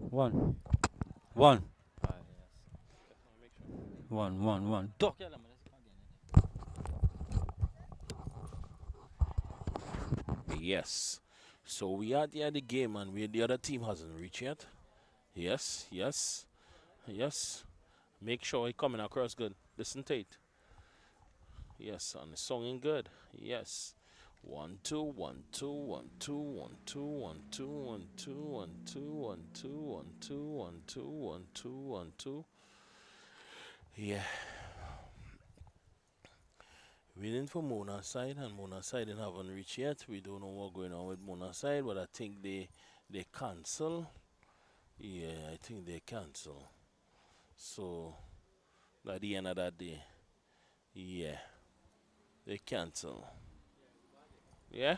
One. One. Yes. Make sure. One. Talk. Yes. So we are at the game and the other team hasn't reached yet. Yes. Make sure it coming across good. Listen to it. Yes, and the songing good. Yes. 1 2 1 2 1 2 1 2 1 2 1 2 1 2 1 2 1 2 1 2 1 2 1 2. Yeah. Waiting for Mona side, and Mona side they haven't reached yet. We don't know what's going on with Mona side, but I think they cancel. Yeah, I think they cancel. So at the end of that day, yeah, they cancel. Yeah.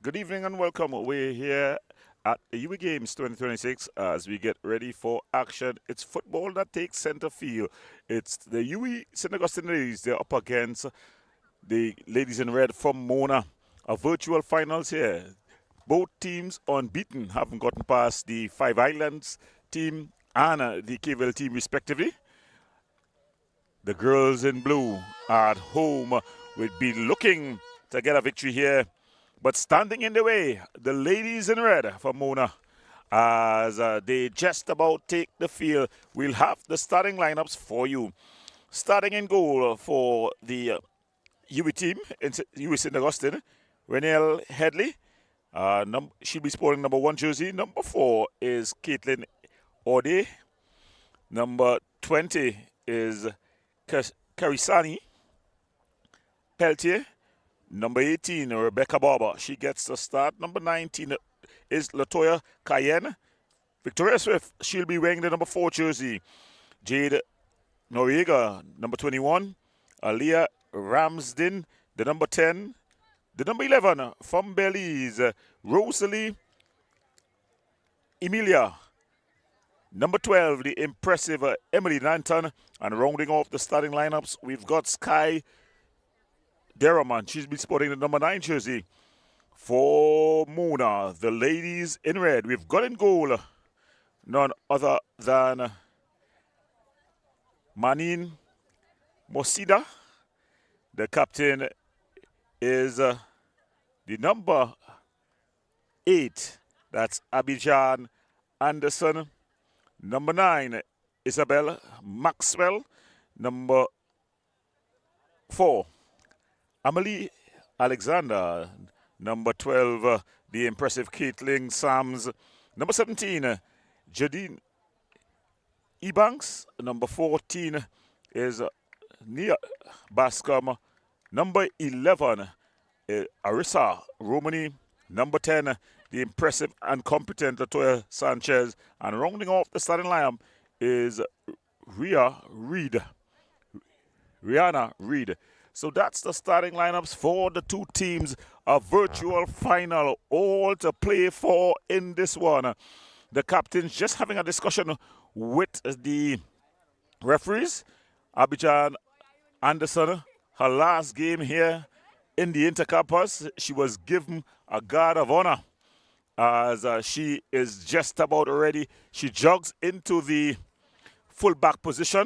Good evening and welcome. We're here at Uwi Games 2026 as we get ready for action. It's football that takes center field. It's the Uwi St. Augustine ladies. They're up against the ladies in red from Mona. A virtual finals here. Both teams unbeaten, haven't gotten past the Five Islands team and the KVL team respectively. The girls in blue at home will be looking to get a victory here. But standing in the way, the ladies in red for Mona, as they just about take the field. We'll have the starting lineups for you. Starting in goal for the UWI team, in UWI St. Augustine, Renelle Headley. She'll be sporting number 1 jersey. Number 4 is Caitlin Ode. Number 20 is Karisani Peltier. Number 18, Rebecca Barber. She gets the start. Number 19 is Latoya Cayenne. Victoria Swift, she'll be wearing the number 4 jersey. Jade Noriega, number 21. Aliyah Ramsden, the number 10. The number 11 from Belize, Rosalie Emilia. Number 12, the impressive Emily Nanton. And rounding off the starting lineups, we've got Sky Deraman. She's been sporting the number 9 jersey. For Mona, the ladies in red, we've got in goal none other than Manin Mosida. The captain is the number 8. That's Abidjan Anderson. Number 9, Isabel Maxwell. Number 4, Amelie Alexander. Number 12, the impressive Caitlin Sams. Number 17, Jadine Ebanks. Number 14 is Nia Bascom. Number 11, Arissa Romani. Number 10, the impressive and competent Latoya Sanchez. And rounding off the starting lineup is Rihanna Reed. So that's the starting lineups for the two teams. A virtual final, all to play for in this one. The captain's just having a discussion with the referees. Abidjan Anderson, her last game here in the Intercampus, she was given a guard of honor as she is just about ready. She jogs into the fullback position.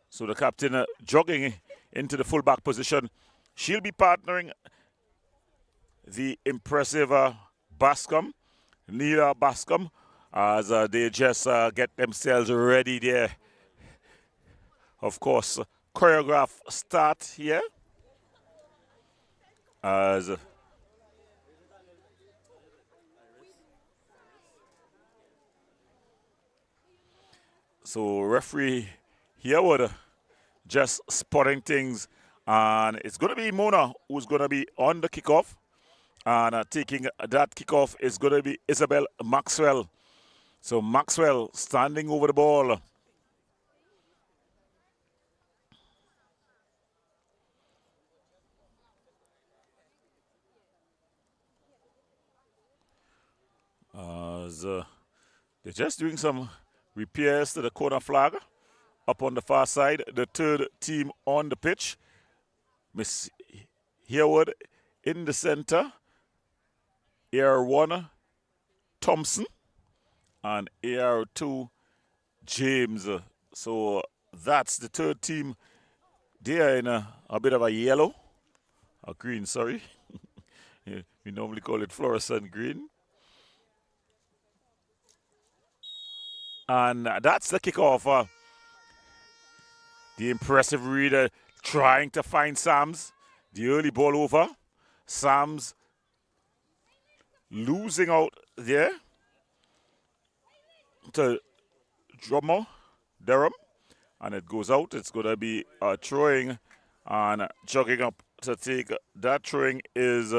So the captain jogging into the fullback position. She'll be partnering the impressive Bascom, Nila Bascom, as they just get themselves ready there. Of course, choreograph start here. As so referee here would just spotting things, and it's going to be Mona who's going to be on the kickoff, and taking that kickoff is going to be Isabel Maxwell. So Maxwell standing over the ball. They're just doing some repairs to the corner flag up on the far side. The third team on the pitch. Miss Herwood in the center. AR1 Thompson and AR2 James. So that's the third team. They are in a bit of a yellow, a green, sorry. We normally call it fluorescent green. And that's the kickoff. The impressive Reader trying to find Sams. The early ball over. Sams losing out there to Durham. And it goes out. It's going to be a throwing, and jogging up to take that throwing is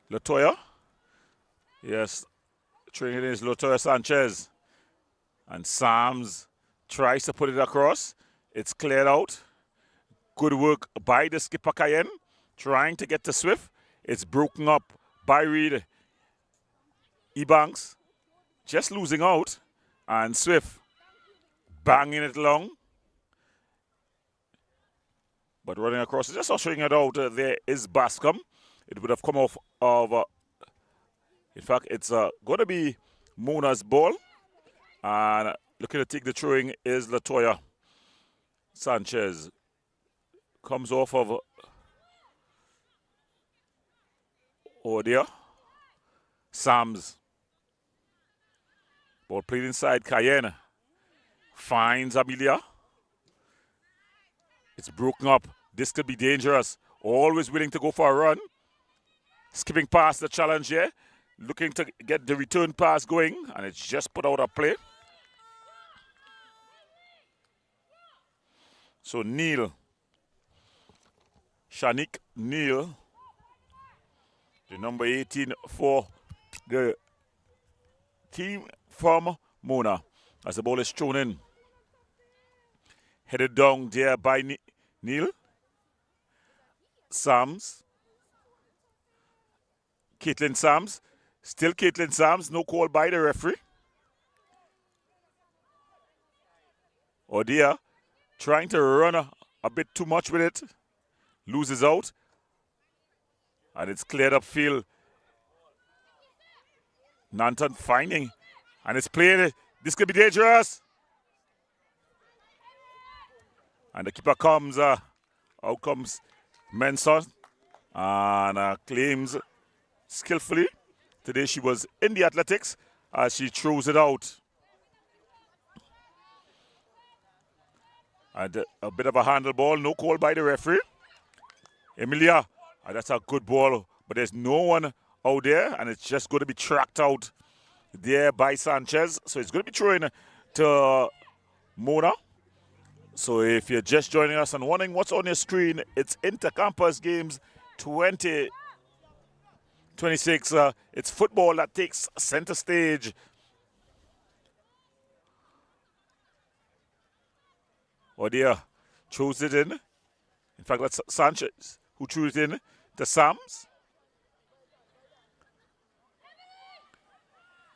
Latoya. Yes, throwing it is Latoya Sanchez. And Sams Tries to put it across. It's cleared out. Good work by the skipper Cayenne. Trying to get to Swift. It's broken up by Reed. Ebanks just losing out. And Swift banging it long. But running across, just ushering it out, there is Bascom. It would have come off of, in fact, it's going to be Mona's ball. And looking to take the throwing is Latoya Sanchez. Comes off of Odia. Sams. Ball played inside Cayenne. Finds Amelia. It's broken up. This could be dangerous. Always willing to go for a run. Skipping past the challenge here. Looking to get the return pass going. And it's just put out of play. So Neil. Shanik Neil. The number 18 for the team from Mona. As the ball is thrown in. Headed down there by Neil. Sams. Caitlin Sams. Still Caitlin Sams. No call by the referee. Odia trying to run a bit too much with it. Loses out. And it's cleared up field. Nanton finding. And it's played. This could be dangerous. And the keeper comes, out comes Menson. And claims skillfully. Today she was in the athletics as she throws it out. And a bit of a handle ball. No call by the referee. Emilia. That's a good ball. But there's no one out there. And it's just going to be tracked out there by Sanchez. So it's going to be thrown to Mona. So if you're just joining us and wondering what's on your screen, it's Intercampus Games 2026. It's football that takes center stage. Odia throws it in. In fact, that's Sanchez who threw it in to Sams.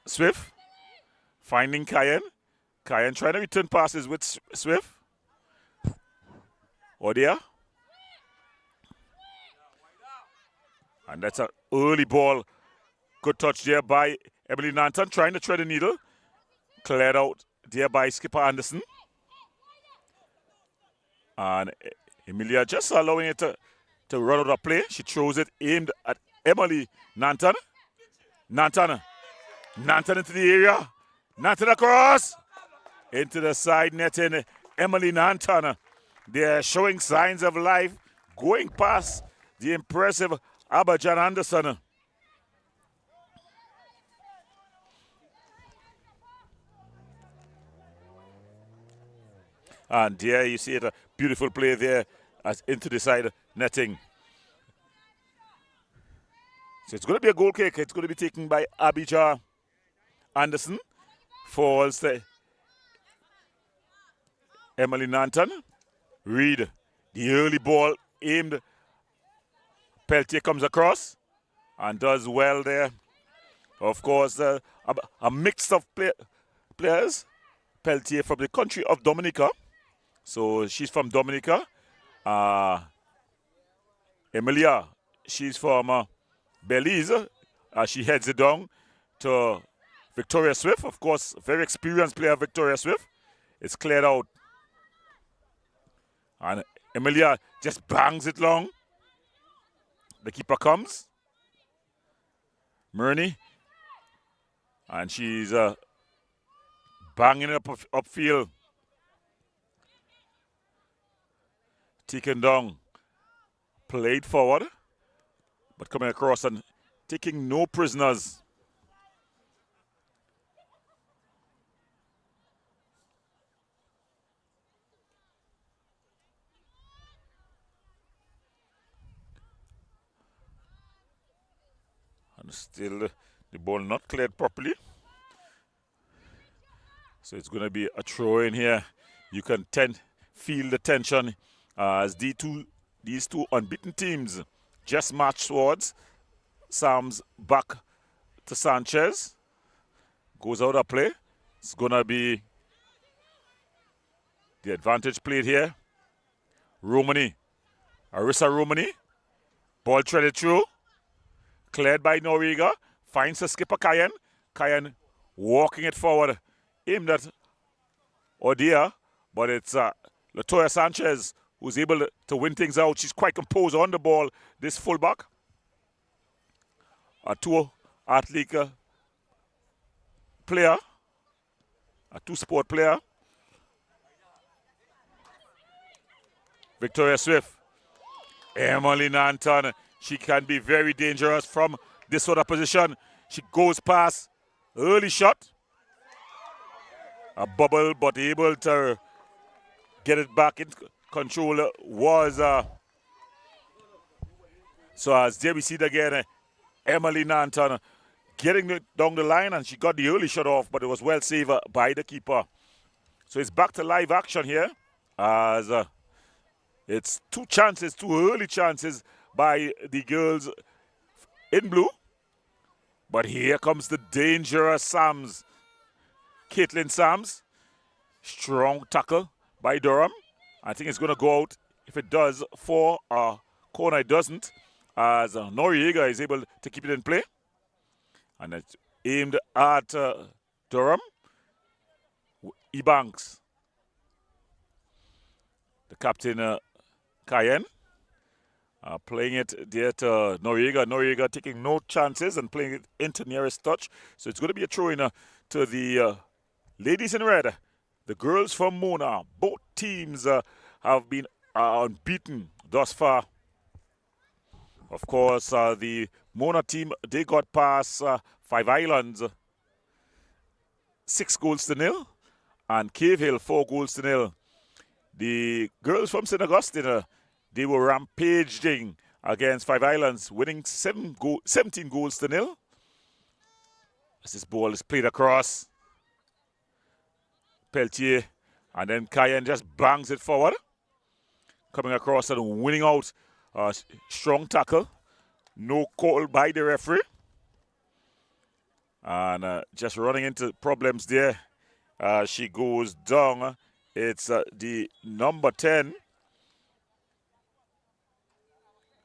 Swift finding Cayenne. Cayenne trying to return passes with Swift. Odia. And that's an early ball. Good touch there by Emily Nanton trying to thread the needle. Cleared out there by Skipper Anderson. And Emilia just allowing it to run out of play. She throws it aimed at Emily Nanton. Nanton into the area. Nanton across. Into the side netting. Emily Nanton. They're showing signs of life. Going past the impressive Abajan Anderson. And there you see it, a beautiful play there as into the side netting. So it's going to be a goal kick. It's going to be taken by Abijah Anderson. Falls to Emily Nanton. Reed, the early ball aimed. Peltier comes across and does well there. Of course, a mix of players. Peltier from the country of Dominica. So she's from Dominica. Emilia, she's from Belize. She heads it down to Victoria Swift. Of course, very experienced player, Victoria Swift. It's cleared out. And Emilia just bangs it long. The keeper comes. Murney. And she's banging it upfield. Taken down. Played forward. But coming across and taking no prisoners. And still the ball not cleared properly. So it's going to be a throw in here. You can feel the tension as these two unbeaten teams just match swords. Sam's back to Sanchez. Goes out of play. It's going to be the advantage played here. Romani. Arissa Romani. Ball threaded through. Cleared by Noriega. Finds the skipper Cayenne. Cayenne walking it forward. Aimed at Odia. But it's Latoya Sanchez who's able to win things out. She's quite composed on the ball. This fullback. A two-athlete player. A two-sport player. Victoria Swift. Emily Nanton. She can be very dangerous from this sort of position. She goes past. Early shot. A bubble, but able to get it back in control was. So as there we see it again, Emily Nanton getting it down the line, and she got the early shot off, but it was well saved by the keeper. So it's back to live action here as it's two early chances by the girls in blue. But here comes the dangerous Sams. Caitlin Sams. Strong tackle by Durham. I think it's going to go out. If it does, for a corner, it doesn't. As Noriega is able to keep it in play. And it's aimed at Durham. Ebanks. The captain, Cayenne. Playing it there to Noriega. Noriega taking no chances and playing it into nearest touch. So it's going to be a throw-in to the ladies in red. The girls from Mona. Both teams have been unbeaten thus far. Of course, the Mona team, they got past Five Islands 6-0. And Cave Hill 4-0. The girls from St. Augustine, they were rampaging against Five Islands, winning 17-0. As this ball is played across. Peltier, and then Cayenne just bangs it forward. Coming across and winning out. Strong tackle. No call by the referee. And just running into problems there. She goes down. It's the number 10.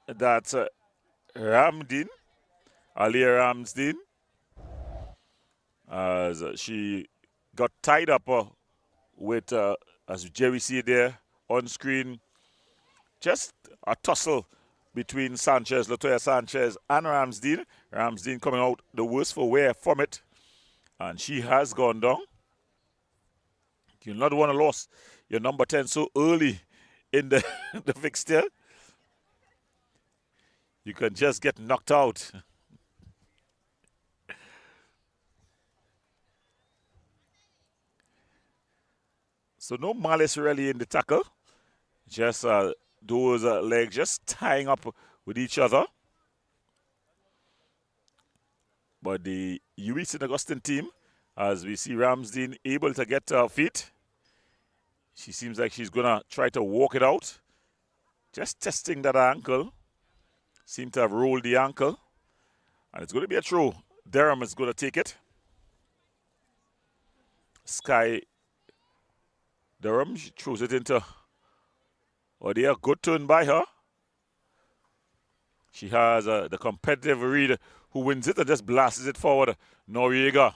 That's Ramdin. Alia Ramsdin. As she got tied up with, as Jerry see there on screen, just a tussle between Latoya Sanchez and Ramsdeen. Ramsdeen coming out the worst for wear from it. And she has gone down. You not want to lose your number 10 so early in the, the fixture. You can just get knocked out. So no malice really in the tackle. Just those legs just tying up with each other. But the Uwi St. Augustine team, as we see Ramsdeen able to get to her feet. She seems like she's going to try to walk it out. Just testing that ankle. Seem to have rolled the ankle. And it's going to be a throw. Durham is going to take it. Sky Durham, she throws it into Odia. Good turn by her. She has the competitive read who wins it and just blasts it forward. Noriega.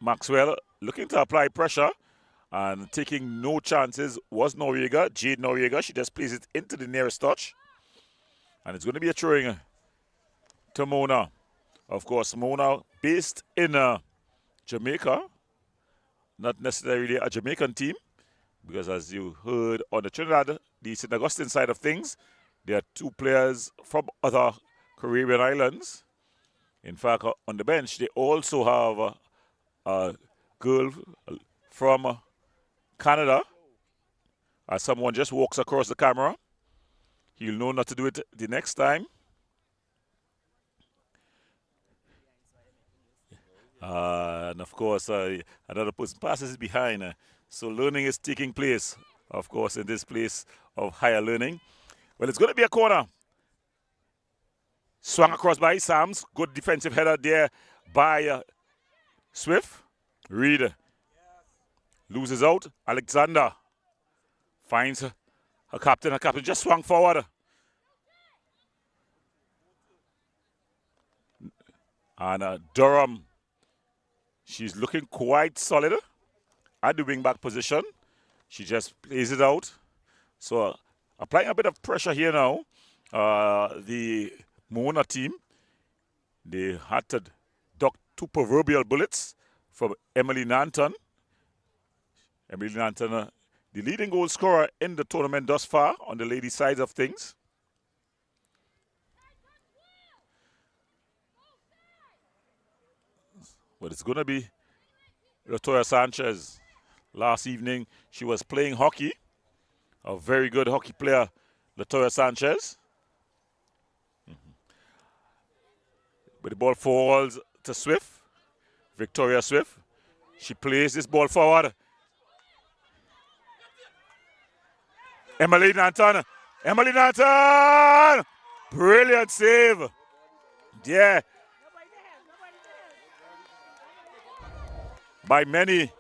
Maxwell looking to apply pressure and taking no chances was Noriega. Jade Noriega. She just plays it into the nearest touch. And it's going to be a throwing to Mona. Of course, Mona based in Jamaica. Not necessarily a Jamaican team. Because as you heard on the Trinidad, the St. Augustine side of things, there are two players from other Caribbean islands. In fact, on the bench, they also have a girl from Canada. As someone just walks across the camera, he'll know not to do it the next time. And of course, another person passes behind. So learning is taking place, of course, in this place of higher learning. Well, it's going to be a corner. Swung across by Sams. Good defensive header there by Swift. Reed loses out. Alexander finds her captain. Her captain just swung forward. And Durham, she's looking quite solid at the wing back position. She just plays it out. So applying a bit of pressure here now. The Mona team, they had to duck 2 proverbial bullets from Emily Nanton. Emily Nanton, the leading goal scorer in the tournament thus far on the ladies' side of things. But it's going to be Latoya Sanchez. Last evening, she was playing hockey. A very good hockey player, Latoya Sanchez. But the ball falls to Swift. Victoria Swift. She plays this ball forward. Emily Nanton. Emily Nanton! Brilliant save. Yeah. By many.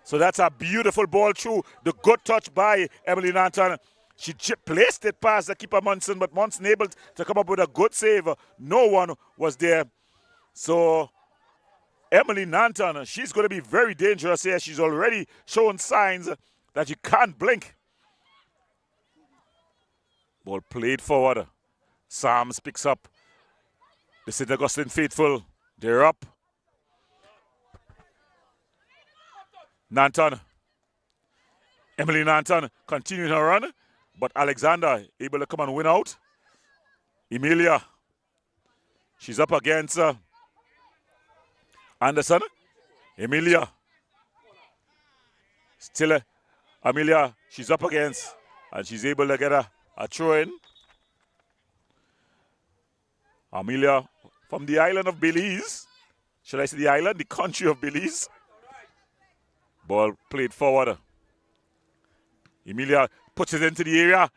So that's a beautiful ball through. The good touch by Emily Nanton. She placed it past the keeper Munson, but Munson able to come up with a good save. No one was there. So Emily Nanton, she's going to be very dangerous here. She's already showing signs that you can't blink. Ball played forward. Sams picks up. The St. Augustine faithful. They're up. Nanton. Emily Nanton continuing her run, but Alexander able to come and win out. Emilia. She's up against Anderson. Emilia. Still Amelia. She's up against, and she's able to get a throw in. Amelia from the island of Belize. Should I say the island? The country of Belize. Ball played forward. Emilia puts it into the area.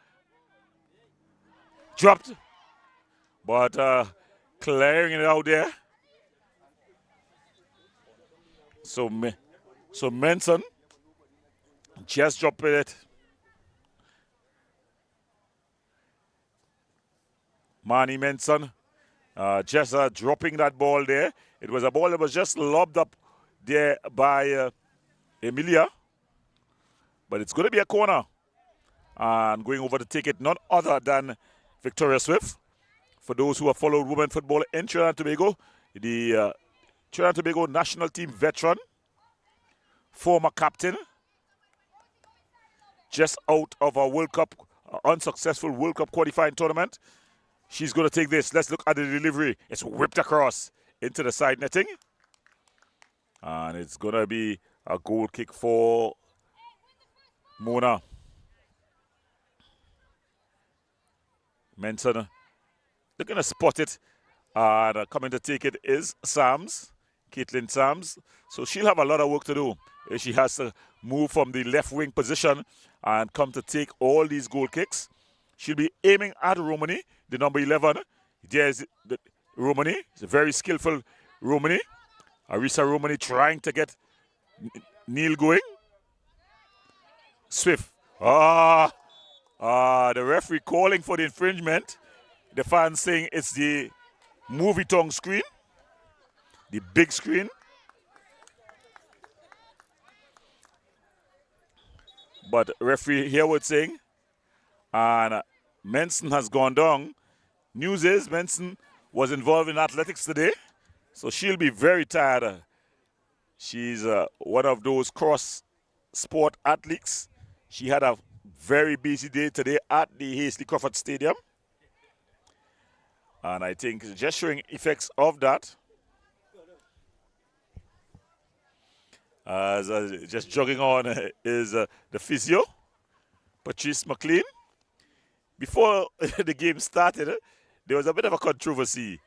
Dropped. But clearing it out there. So Menson just dropped it. Manny Menson just dropping that ball there. It was a ball that was just lobbed up there by Emilia. But it's going to be a corner. And going over to take it, none other than Victoria Swift. For those who have followed women football in Trinidad and Tobago, the Trinidad and Tobago national team veteran, former captain, just out of a World Cup, unsuccessful World Cup qualifying tournament. She's going to take this. Let's look at the delivery. It's whipped across into the side netting. And it's going to be a goal kick for Mona. Menson looking to spot it. And coming to take it is Sams, Caitlin Sams. So she'll have a lot of work to do. She has to move from the left wing position and come to take all these goal kicks. She'll be aiming at Romani, the number 11. There's the Romani. It's a very skillful Romani. Arisa Romani trying to get Neil going. Swift. The referee calling for the infringement. The fans saying it's the movie tongue screen. The big screen. But referee here was saying, and Menson has gone down. News is Menson was involved in athletics today, so she'll be very tired. She's one of those cross-sport athletes. She had a very busy day today at the Hasty Crawford Stadium. And I think just showing effects of that. Just jogging on is the physio, Patrice McLean. Before the game started, there was a bit of a controversy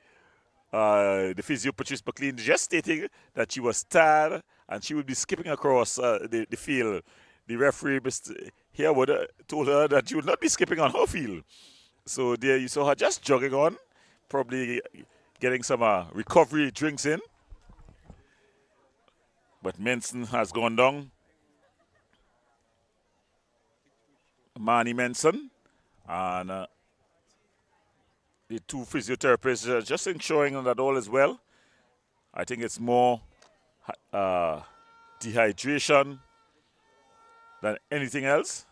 the physio Patrice McLean just stating that she was tired and she would be skipping across the field. The referee, Mr. Harewood, told her that she would not be skipping on her field. So there you saw her just jogging on, probably getting some recovery drinks in. But Menson has gone down. Manny Menson and the two physiotherapists are just ensuring that all is well. I think it's more dehydration than anything else.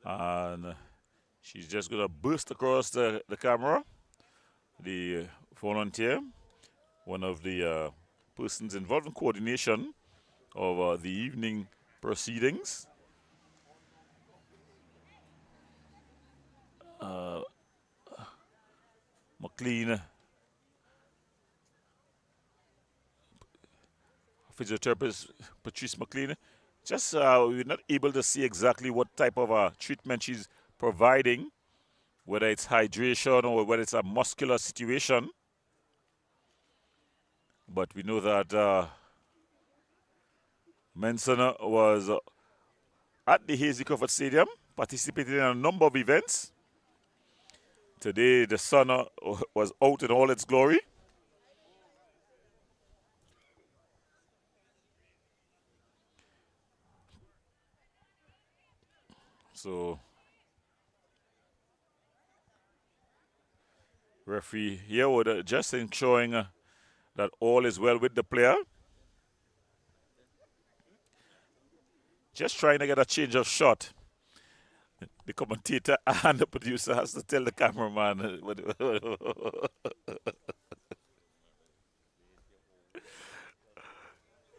And she's just going to burst across the camera. The volunteer, one of the persons involved in coordination of the evening proceedings. McLean, physiotherapist Patrice McLean. Just we're not able to see exactly what type of treatment she's providing, whether it's hydration or whether it's a muscular situation. But we know that Menson was at the Hazy Crawford Stadium, participating in a number of events. Today, the sun was out in all its glory. So, referee here would just ensuring that all is well with the player. Just trying to get a change of shot. The commentator and the producer has to tell the cameraman.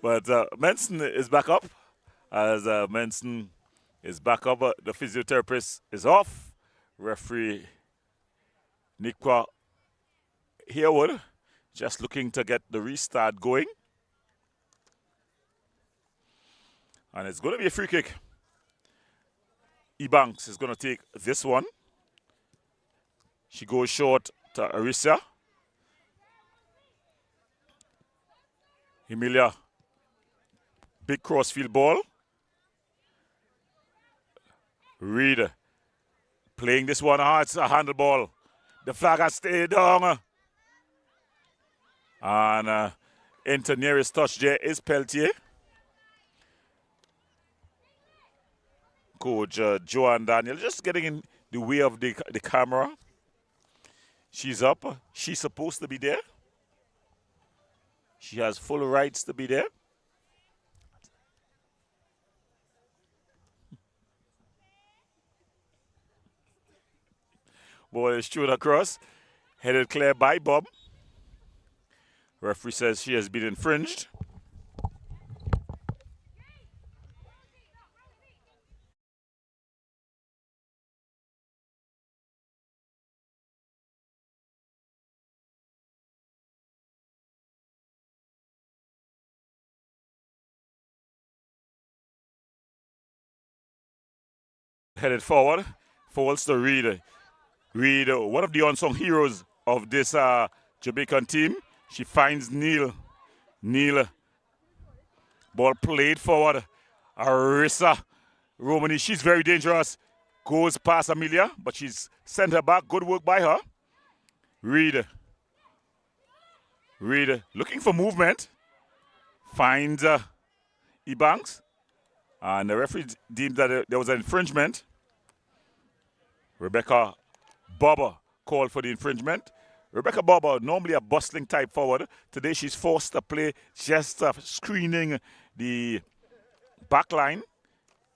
But Menson is back up. As Menson is back up, the physiotherapist is off. Referee Nikwa Harewood just looking to get the restart going. And it's going to be a free kick. Ebanks is going to take this one. She goes short to Arisa. Emilia. Big crossfield ball. Reed playing this one. It's a handle ball. The flag has stayed down. And into nearest touch there is Peltier. Coach Joanne Daniel just getting in the way of the camera. She's up. She's supposed to be there. She has full rights to be there. Ball is thrown across. Headed clear by Bob. Referee says she has been infringed. Headed forward. Falls to Reed. Reed, one of the unsung heroes of this Jamaican team. She finds Neil. Neil. Ball played forward. Arisa Romani, she's very dangerous. Goes past Amelia, but she's sent her back. Good work by her. Reed. Reed looking for movement. Finds Ebanks. And the referee deemed that there was an infringement. Rebecca Bobber called for the infringement. Rebecca Bobber, normally a bustling type forward. Today she's forced to play just screening the back line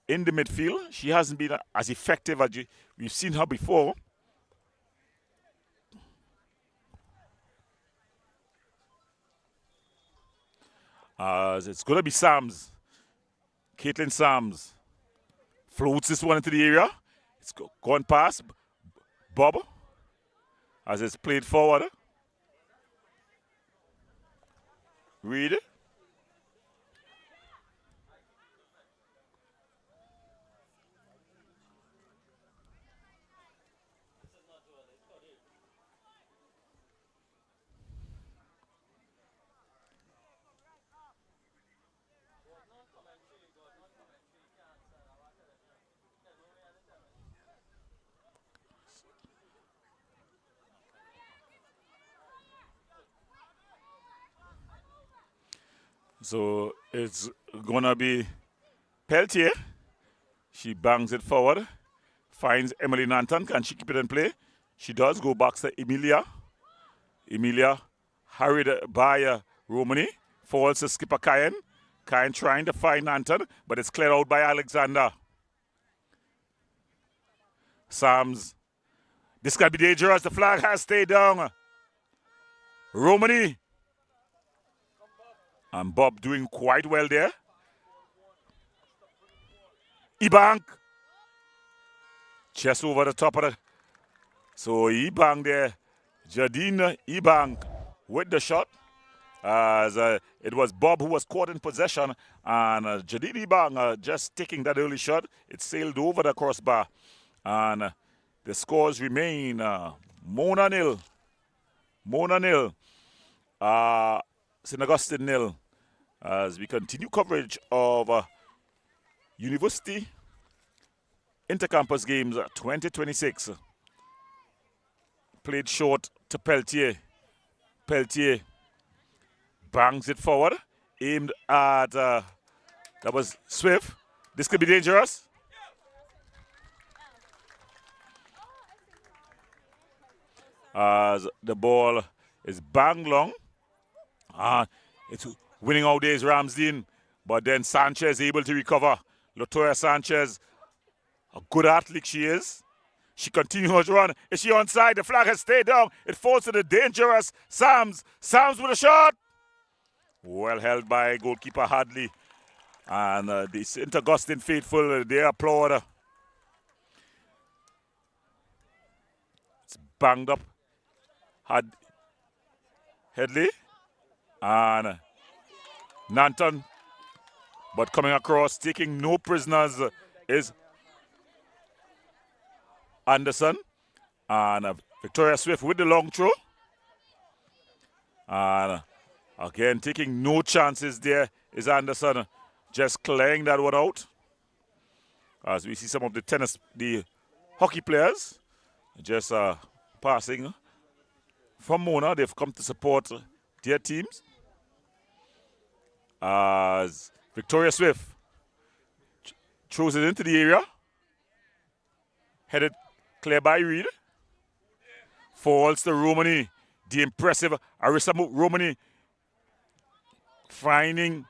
in the midfield. She hasn't been as effective as we've seen her before. It's going to be Sams. Caitlin Sams floats this one into the area. It's gone past Bob. as it's played forward. Reed. So it's gonna be Peltier. She bangs it forward, finds Emily Nanton. Can she keep it in play? She does. Go back to Emilia. Emilia hurried by Romani. Falls to skipper Kyan. Kyan trying to find Nanton, but it's cleared out by Alexander. Sams. This can be dangerous. The flag has stayed down. Romani. And Bob doing quite well there. Ebank. Just over the top of the. So Ebank there. Jadine Ebank with the shot. As it was Bob who was caught in possession. And Jadine Ebank just taking that early shot. It sailed over the crossbar. And the scores remain Mona nil. Mona nil. St. Augustine nil. As we continue coverage of University Intercampus Games 2026. Played short to Peltier. Peltier bangs it forward. Aimed at, that was Swift. This could be dangerous. As the ball is banged long. It's winning out there is Ramsden, but then Sanchez able to recover. Latoya Sanchez, a good athlete she is. She continues to run. Is she onside? The flag has stayed down. It falls to the dangerous Sams. Sams with a shot. Well held by goalkeeper Hadley. And the St. Augustine faithful, they applaud. It's banged up. Headley. And Nanton, but coming across, taking no prisoners is Anderson. And Victoria Swift with the long throw. And again, taking no chances there is Anderson. Just clearing that one out. As we see some of the hockey players just passing from Mona. They've come to support their teams. As Victoria Swift throws it into the area. Headed clear by Reed. Falls to Romani. The impressive Arissa Romani finding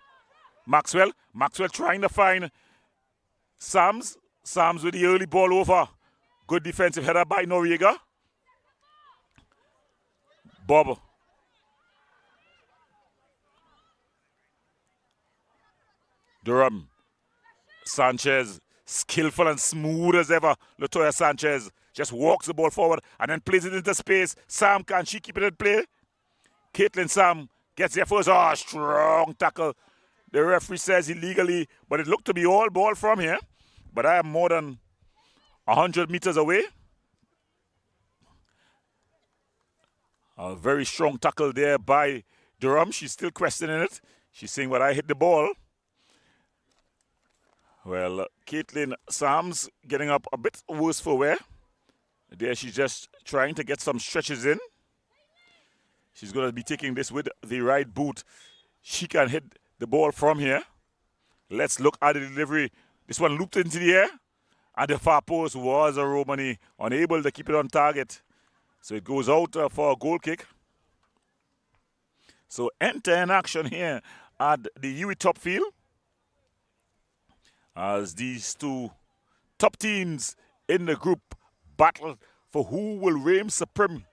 Maxwell. Maxwell trying to find Sams. Sams with the early ball over. Good defensive header by Noriega. Bob. Durham. Sanchez. Skillful and smooth as ever. Latoya Sanchez just walks the ball forward and then plays it into space. Sam, can she keep it in play? Caitlin Sam gets there first. Oh, strong tackle. The referee says illegally, but it looked to be all ball from here. But I am more than 100 meters away. A very strong tackle there by Durham. She's still questioning it. She's saying, well, I hit the ball. Well, Caitlin Sams getting up a bit worse for wear. There she's just trying to get some stretches in. She's going to be taking this with the right boot. She can hit the ball from here. Let's look at the delivery. This one looped into the air. And the far post was a Romani, unable to keep it on target. So it goes out for a goal kick. So enter in action here at the Uwi top field. As these two top teams in the group battle for who will reign supreme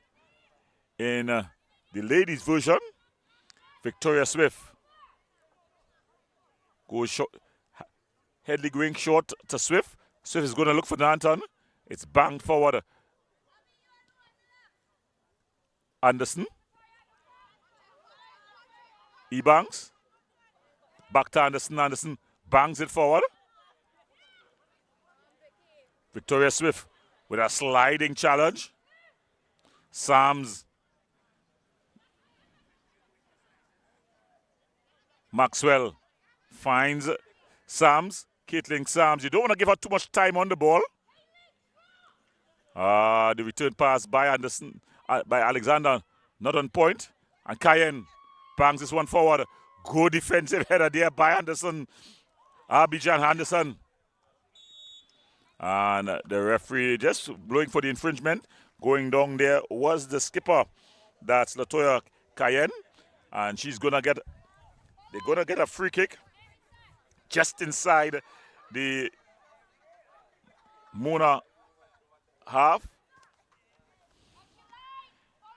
in the ladies version. Victoria Swift goes short. Headley going short to Swift. Swift is going to look for Nanton. It's banged forward. Anderson. Ebanks. Back to Anderson. Anderson bangs it forward. Victoria Swift with a sliding challenge. Sams. Maxwell finds Sams. Caitlin Sams. You don't want to give her too much time on the ball. The return pass by Anderson, by Alexander, not on point. And Cayenne bangs this one forward. Good defensive header there by Anderson. Abidjan Anderson. And the referee just blowing for the infringement. Going down there was the skipper. That's Latoya Cayenne. And they're going to get a free kick just inside the Mona half.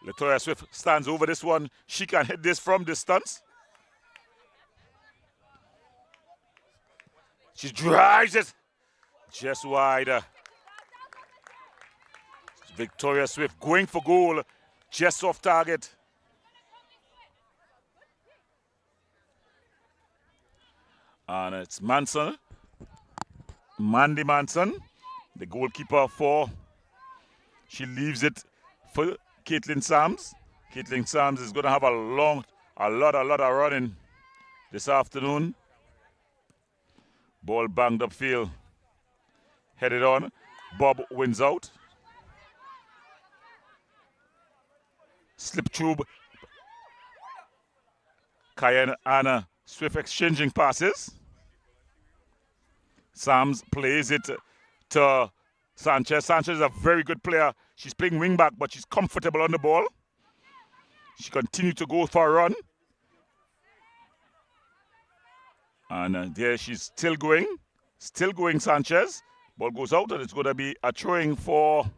Latoya Swift stands over this one. She can hit this from distance. She drives it just wide. Victoria Swift going for goal, just off target. And it's Manson, Mandy Manson, the goalkeeper for. She leaves it for Caitlin Sams. Caitlin Sams is going to have a lot of running this afternoon. Ball banged upfield. Headed on. Bob wins out. Slip tube. Cayenne and Swift exchanging passes. Sams plays it to Sanchez. Sanchez is a very good player. She's playing wing back, but she's comfortable on the ball. She continues to go for a run. And there she's still going. Still going, Sanchez. Ball goes out, and it's going to be a throwing for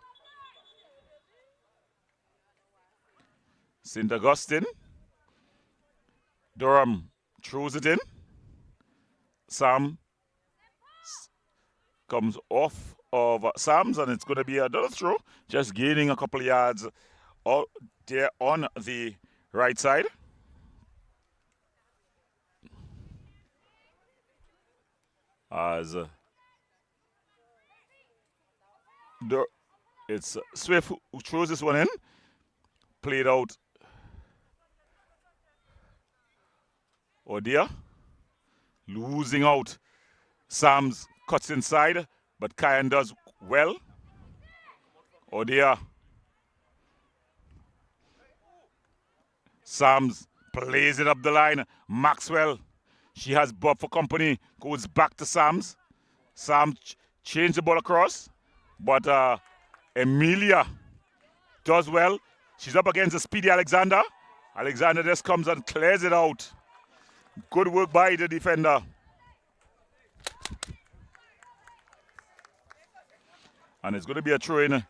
St. Augustine. Durham throws it in. Sam comes off of Sam's, and it's going to be another throw. Just gaining a couple of yards out there on the right side. As it's Swift who throws this one in. Played out. Odia losing out. Sams cuts inside, but Cayenne does well. Odia. Sams plays it up the line. Maxwell. She has Bob for company. Goes back to Sams. Sams changed the ball across. But Emilia does well. She's up against the speedy Alexander. Alexander just comes and clears it out. Good work by the defender. And it's going to be a throw in.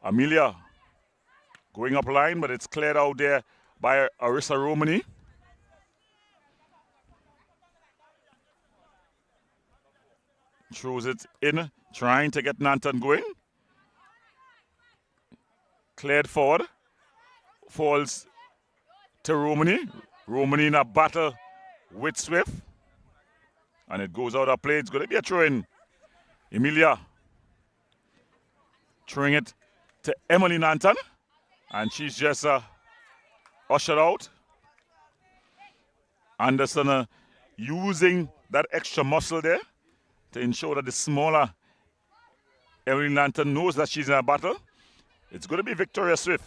Amelia going up line, but it's cleared out there by Arissa Romani. Throws it in, trying to get Nanton going. Cleared forward. Falls to Romani. Romani in a battle with Swift. And it goes out of play. It's going to be a throw-in. Emilia throwing it to Emily Nanton. And she's just ushered out. Anderson using that extra muscle there to ensure that the smaller Emily Nanton knows that she's in a battle. It's going to be Victoria Swift.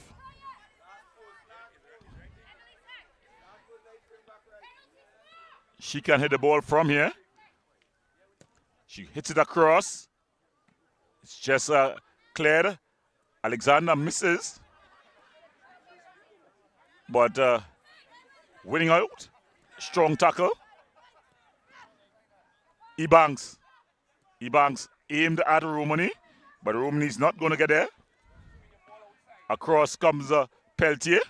She can hit the ball from here. She hits it across. It's just cleared. Alexander misses. But winning out. Strong tackle. Ebanks aimed at Romani, but Romani's not going to get there. Across comes Peltier.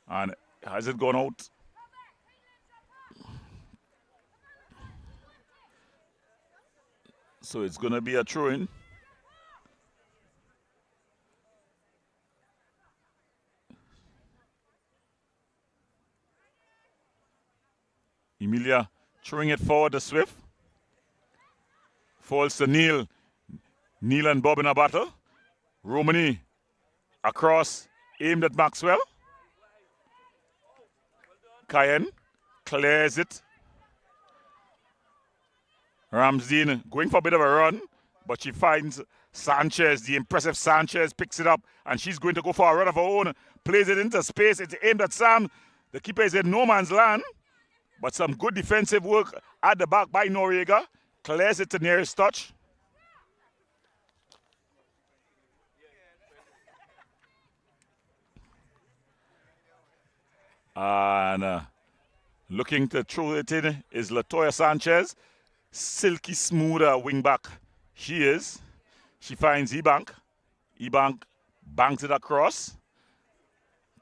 And has it gone out? So it's going to be a throw-in. Emilia throwing it forward to Swift. Falls to Neil. Neil and Bob in a battle. Romani across, aimed at Maxwell. Cayenne clears it. Ramsden going for a bit of a run, but she finds Sanchez. The impressive Sanchez picks it up, and she's going to go for a run of her own. Plays it into space. It's aimed at Sam. The keeper is in no man's land, but some good defensive work at the back by Noriega. Clears it to nearest touch. And looking to throw it in is Latoya Sanchez. Silky smooth wing back she is. She finds Ebank. Ebank banks it across.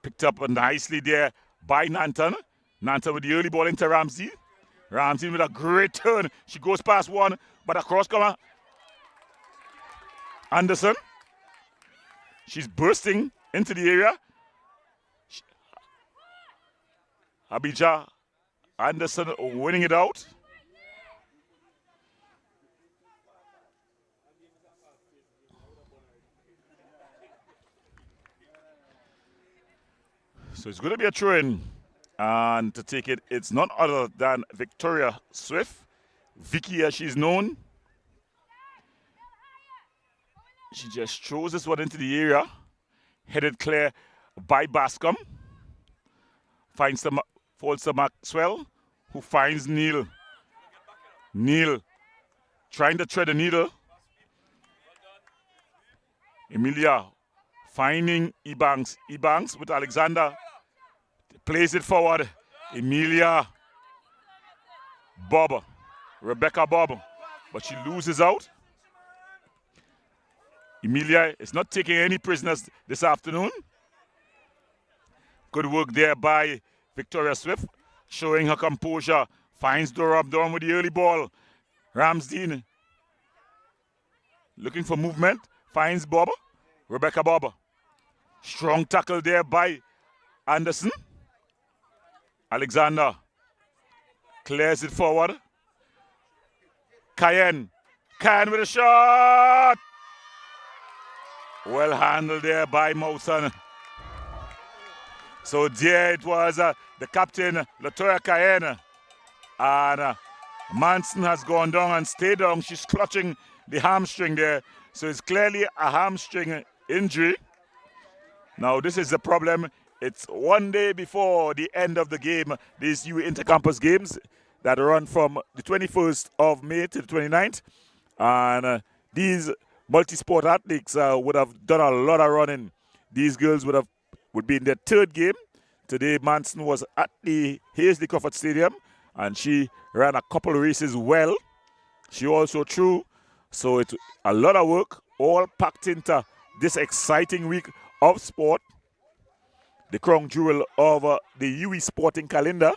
Picked up nicely there by Nanton. Nanton with the early ball into Ramsey. Ramsey with a great turn. She goes past one, but across comer Anderson. She's bursting into the area. Abijah Anderson winning it out. So it's going to be a throw-in. And to take it, it's none other than Victoria Swift. Vicky, as she's known. She just throws this one into the area. Headed clear by Bascom. Falls to Maxwell, who finds Neil. Neil trying to thread the needle. Emilia finding Ebanks. Ebanks with Alexander. Plays it forward. Emilia. Bob. Rebecca Bob. But she loses out. Emilia is not taking any prisoners this afternoon. Good work there by Victoria Swift. Showing her composure. Finds Dora Abdon with the early ball. Ramsden. Looking for movement. Finds Bob. Rebecca Bob. Strong tackle there by Anderson. Alexander clears it forward. Cayenne. Cayenne with a shot. Well handled there by Mouson. So there it was the captain, Latoya Cayenne. And Manson has gone down and stayed down. She's clutching the hamstring there. So it's clearly a hamstring injury. Now this is the problem. It's one day before the end of the game, these Uwi Intercampus games that run from the 21st of May to the 29th. And these multi-sport athletes would have done a lot of running. These girls would be in their third game. Today, Manson was at the Hazley Crawford Stadium, and she ran a couple of races well. She also threw. So it's a lot of work, all packed into this exciting week of sport. The crown jewel of the Uwi sporting calendar.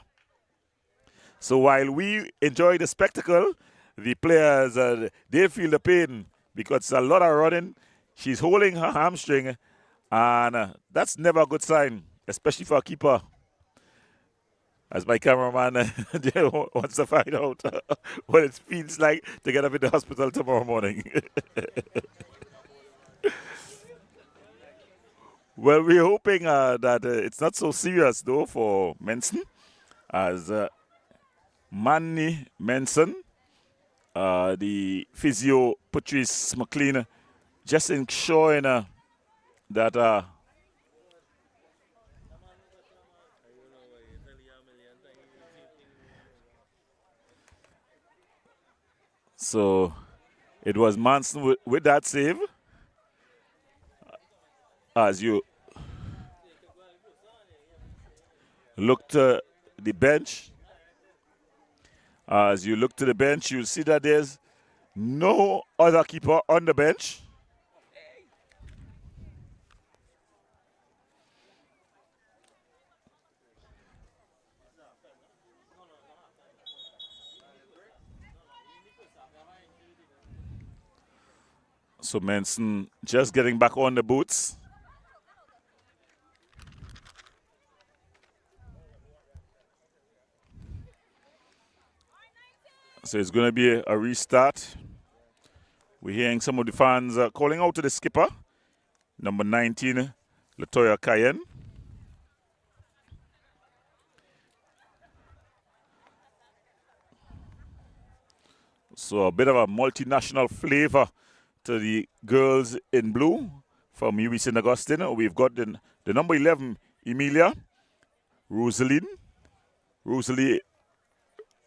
So while we enjoy the spectacle, the players, they feel the pain because it's a lot of running. She's holding her hamstring, and that's never a good sign, especially for a keeper. As my cameraman wants to find out what it feels like to get up in the hospital tomorrow morning. Well, we're hoping that it's not so serious, though, for Menson, as Manny Menson, the physio Patrice McLean, just ensuring that so it was Manson with that save. As you look to the bench, you'll see that there's no other keeper on the bench. So Manson just getting back on the boots. So it's going to be a restart. We're hearing some of the fans calling out to the skipper, number 19, Latoya Cayenne. So a bit of a multinational flavor to the girls in blue from UB St. Augustine. We've got the number 11, Emilia, Rosalie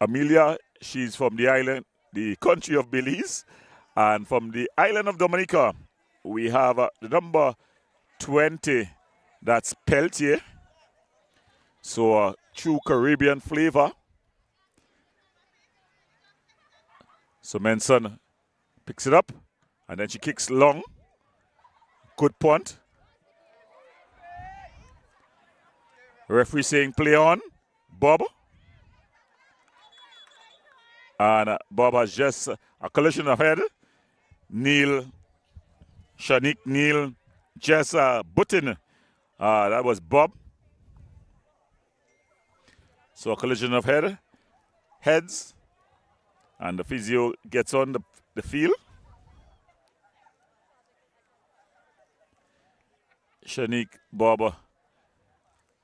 Amelia. She's from the island, the country of Belize. And from the island of Dominica, we have the number 20, that's Peltier. So true Caribbean flavor. So Menson picks it up, and then she kicks long. Good punt. Referee saying play on. Bob. And Bob has just a collision of head. Shanique Neil, just button. That was Bob. So a collision of heads. And the physio gets on the field. Shanique, Bob,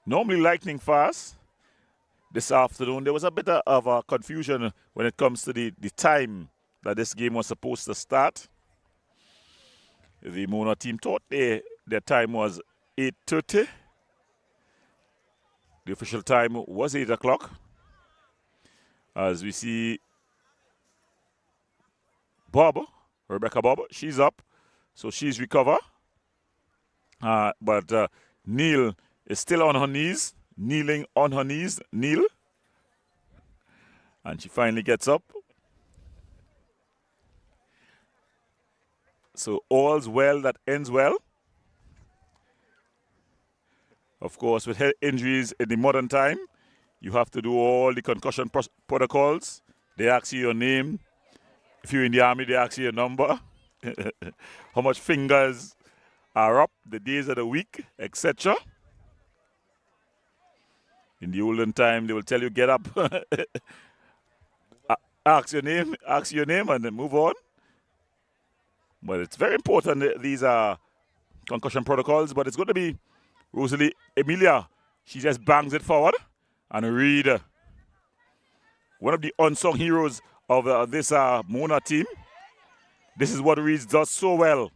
normally lightning fast. This afternoon, there was a bit of confusion when it comes to the time that this game was supposed to start. The Mona team thought their time was 8:30. The official time was 8 o'clock. As we see Rebecca Bob, she's up, so she's recovered. But Neil is still on her knees, kneeling on her knees, Neil. And she finally gets up. So all's well that ends well. Of course, with head injuries in the modern time, you have to do all the concussion protocols. They ask you your name. If you're in the army, they ask you your number. How much fingers are up, the days of the week, etc. In the olden time, they will tell you, get up. Ask your name, and then move on. But it's very important that these are concussion protocols. But it's going to be Rosalie Emilia. She just bangs it forward. And Reed, one of the unsung heroes of this Mona team. This is what Reed does so well.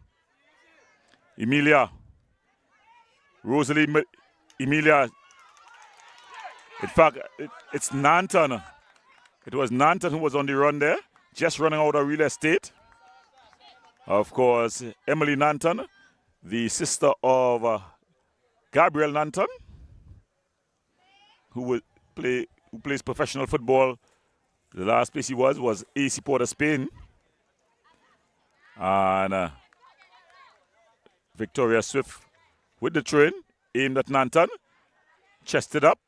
Rosalie Emilia. In fact, it's Nanton. It was Nanton who was on the run there, just running out of real estate. Of course, Emily Nanton, the sister of Gabriel Nanton, who plays professional football. The last place he was AC Port of Spain. And Victoria Swift with the train, aimed at Nanton, chested up.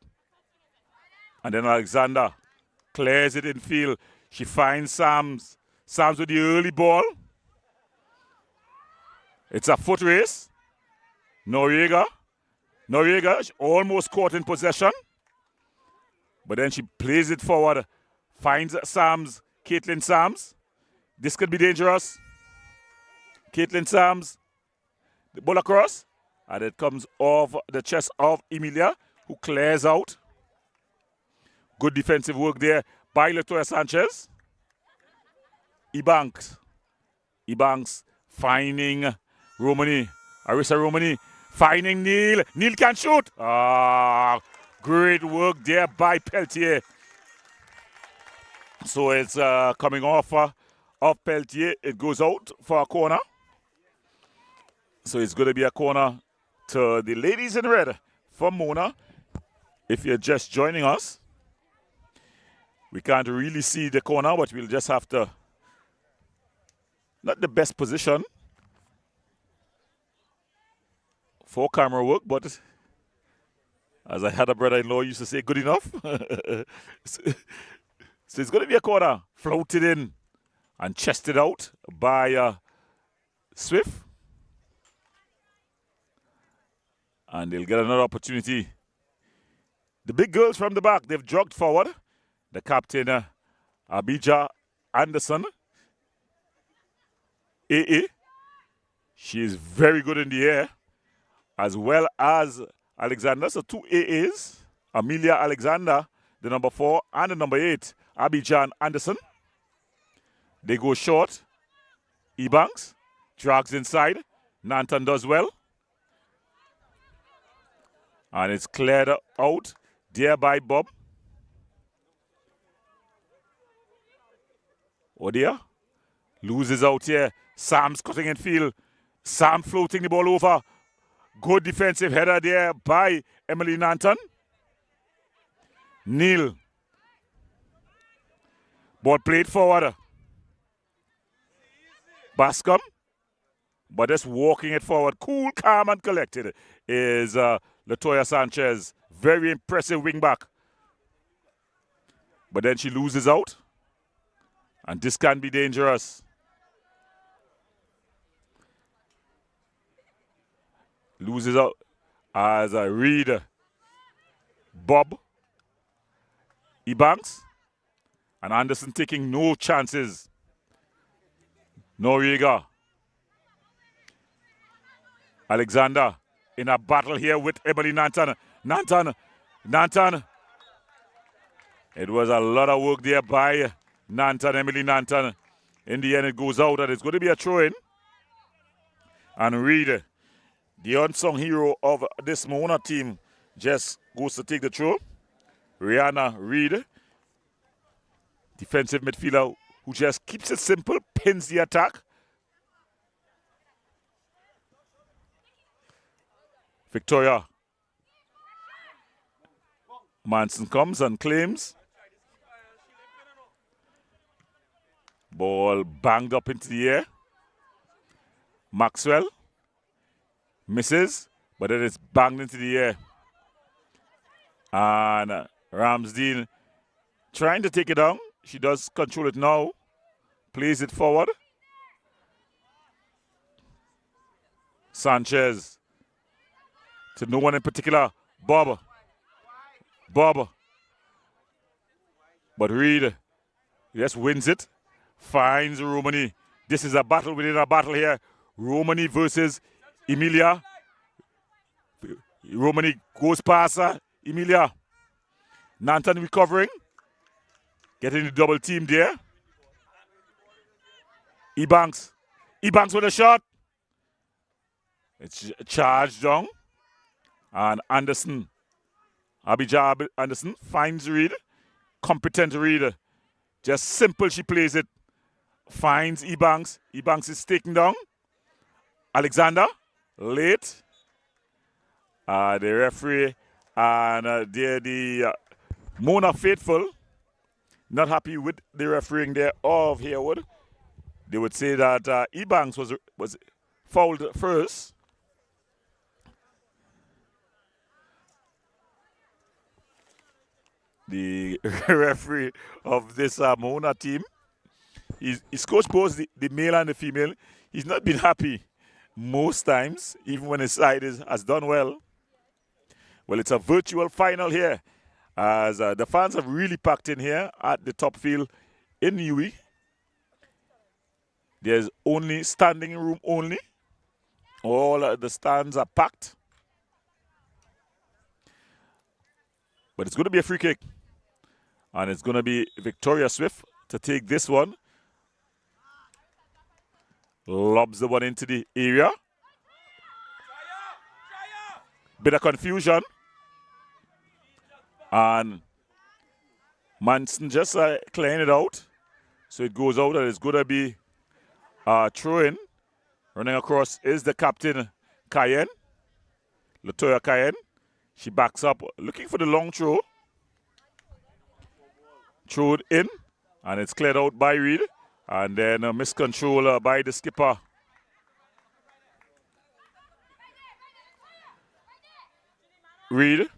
And then Alexander clears it in field. She finds Sams. Sams with the early ball. It's a foot race. Noriega almost caught in possession. But then she plays it forward. Finds Sams, Caitlin Sams. This could be dangerous. Caitlin Sams. The ball across. And it comes off the chest of Emilia, who clears out. Good defensive work there by Latoya Sanchez. Ebanks finding Romani. Arisa Romani finding Neil. Neil can shoot. Great work there by Peltier. So it's coming off of Peltier. It goes out for a corner. So it's going to be a corner to the ladies in red from Mona. If you're just joining us, we can't really see the corner, but we'll just have to, not the best position for camera work, but as I had a brother-in-law used to say, good enough. So it's going to be a corner, floated in and chested out by Swift. And they'll get another opportunity. The big girls from the back, they've jogged forward. The captain, Abija Anderson. AA. She is very good in the air, as well as Alexander. So 2 AAs. Amelia Alexander, the number 4, and the number 8, Abidjan Anderson. They go short. Ebanks drags inside. Nanton does well. And it's cleared out there by Bob. Odia loses out here. Sam's cutting in field. Sam floating the ball over. Good defensive header there by Emily Nanton. Neil. Ball played forward. Bascom. But just walking it forward. Cool, calm, and collected is Latoya Sanchez. Very impressive wing back. But then she loses out. And this can be dangerous. Loses out as a Reed. Bob. Ebanks. And Anderson taking no chances. Noriega. Alexander in a battle here with Emily Nanton. Nanton. It was a lot of work there by Nanton, Emily Nanton. In the end, it goes out and it's going to be a throw-in. And Reed, the unsung hero of this Mona team, just goes to take the throw. Rihanna Reed, defensive midfielder who just keeps it simple, pins the attack. Victoria. Manson comes and claims. Ball banged up into the air. Maxwell misses, but then it's banged into the air. And Ramsdale trying to take it down. She does control it now. Plays it forward. Sanchez. To no one in particular. Bob. But Reed just wins it. Finds Romani. This is a battle within a battle here. Romani versus Emilia. Romani goes past her. Emilia. Nanton recovering. Getting the double team there. Ebanks with a shot. It's charged down. And Anderson. Abijah Anderson finds Reed. Competent Reed. Just simple, she plays it. Finds Ebanks. Ebanks is taken down. Alexander. Late. The referee and the Mona faithful. Not happy with the refereeing there of Harewood. They would say that Ebanks was fouled first. The referee of this Mona team, he's coached both the male and the female. He's not been happy most times, even when his side has done well. Well, it's a virtual final here, as the fans have really packed in here at the top field in Uwi. There's only standing room only. All the stands are packed. But it's going to be a free kick. And it's going to be Victoria Swift to take this one. Lobs the one into the area. Bit of confusion. And Manson just clearing it out. So it goes out and it's going to be throw-in. Running across is the captain, Cayenne. Latoya Cayenne. She backs up, looking for the long throw. Throw it in, and it's cleared out by Reed. And then a miscontrol by the skipper. Reed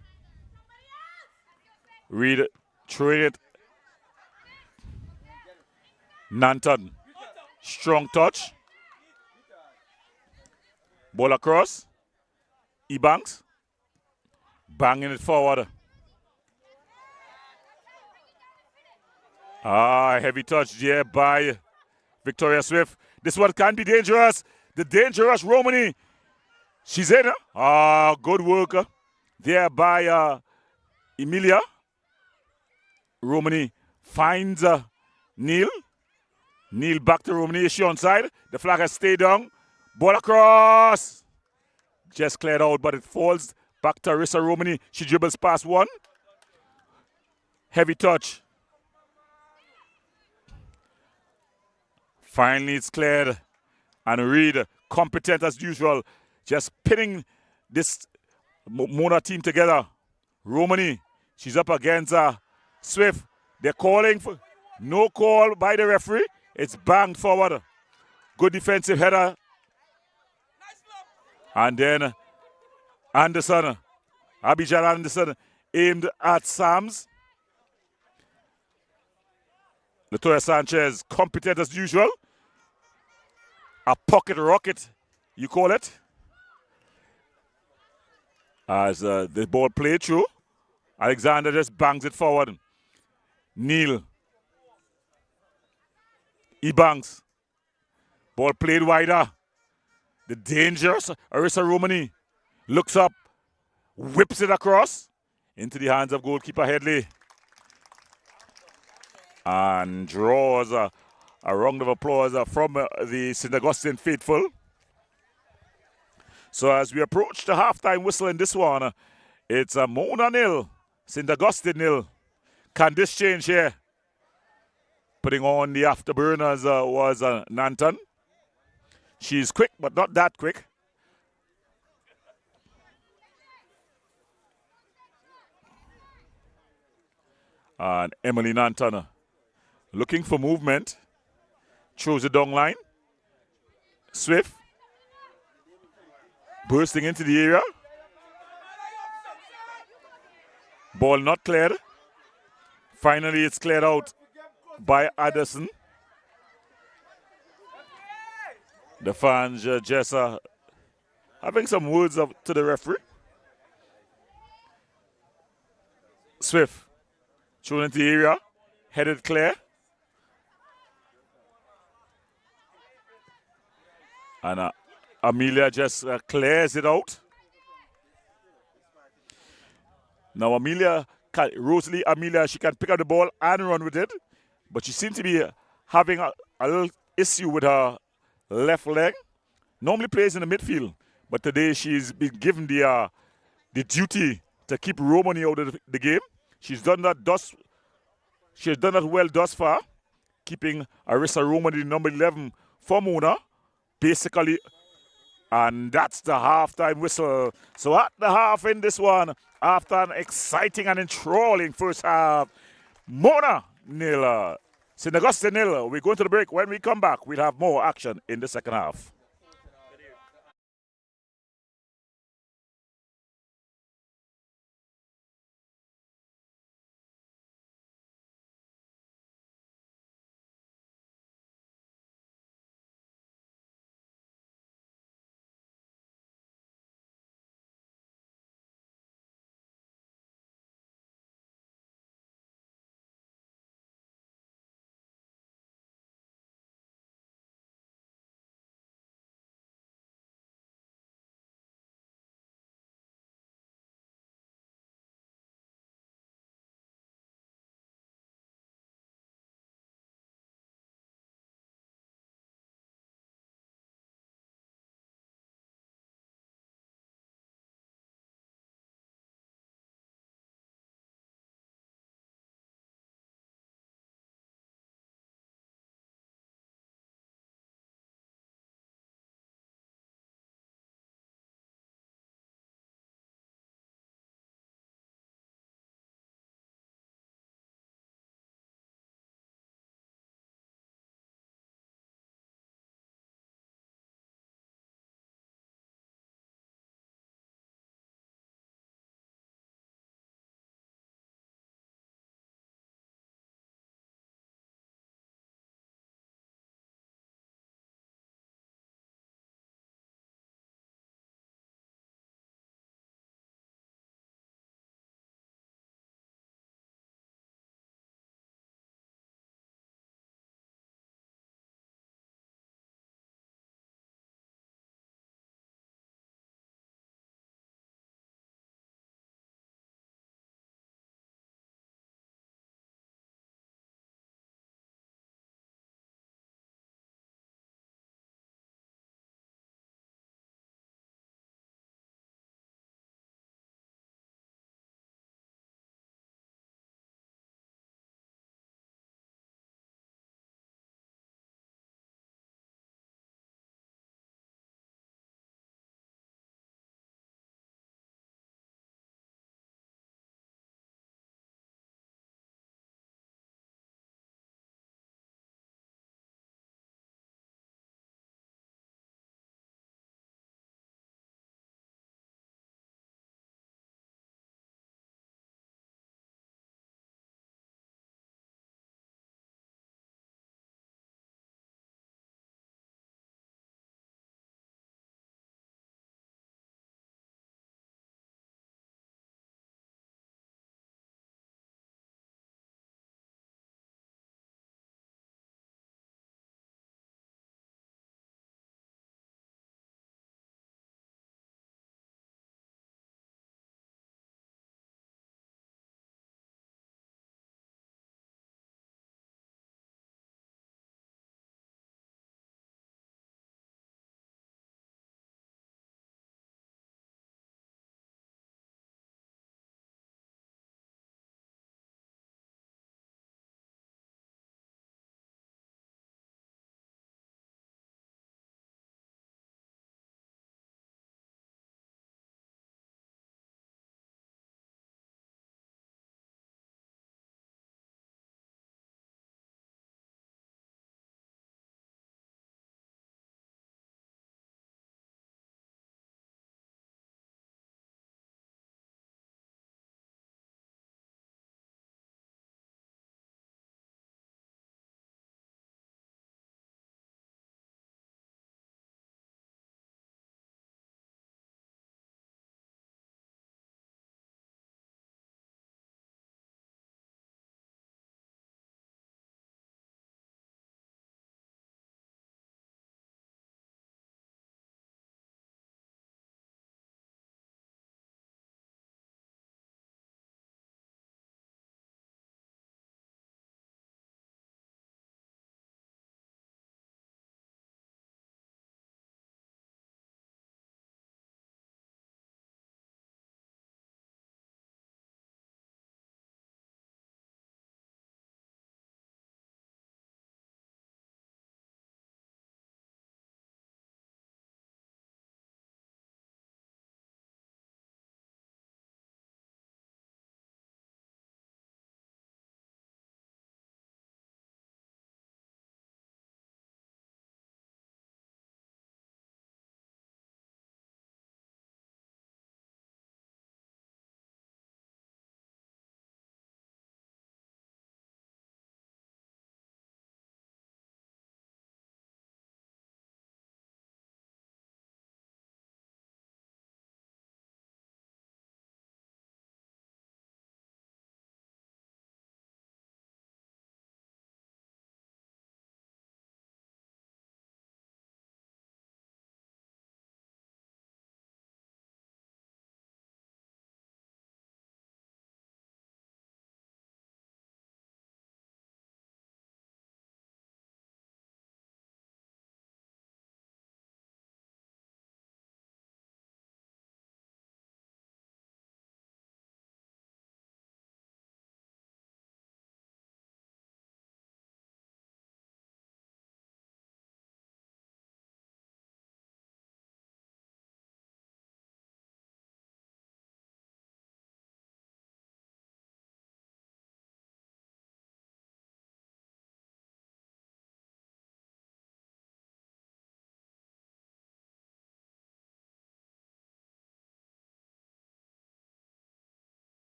throwing it. Nanton. Strong touch. Ball across. Ebanks. Banging it forward. Heavy touch there by Victoria Swift. This one can be dangerous. The dangerous Romani. She's in. Good work there by Emilia. Romani finds Neil. Neil back to Romani. Is she onside? The flag has stayed down. Ball across. Just cleared out, but it falls back to Arissa Romani. She dribbles past one. Heavy touch. Finally, it's cleared. And Reed, competent as usual, just pinning this Mona team together. Romani, she's up against Swift. They're calling for no call by the referee. It's banged forward. Good defensive header. And then Anderson, Abijah Anderson, aimed at Sams. Latoya Sanchez, competent as usual. A pocket rocket, you call it. As the ball played through, Alexander just bangs it forward. Neil. Ebanks. Ball played wider. The dangerous Arissa Romani looks up, whips it across into the hands of goalkeeper Headley. And draws a round of applause from the St. Augustine faithful. So as we approach the halftime whistle in this one, it's a Mona nil, St. Augustine nil. Can this change here? Putting on the afterburners was Nanton. She's quick, but not that quick. And Emily Nanton looking for movement. Throws the down line. Swift. Bursting into the area. Ball not cleared. Finally, it's cleared out by Addison. The fans just having some words to the referee. Swift. Thrown into the area. Headed clear. And Amelia just clears it out. Now Rosalie Amelia, she can pick up the ball and run with it. But she seems to be having a little issue with her left leg. Normally plays in the midfield. But today she's been given the duty to keep Romani out of the game. She's done that well thus far. Keeping Arissa Romani, number 11, for Mona. Basically, and that's the halftime whistle. So at the half in this one, after an exciting and enthralling first half, Mona nil, St. Augustine nil. We're going to the break. When we come back, we'll have more action in the second half.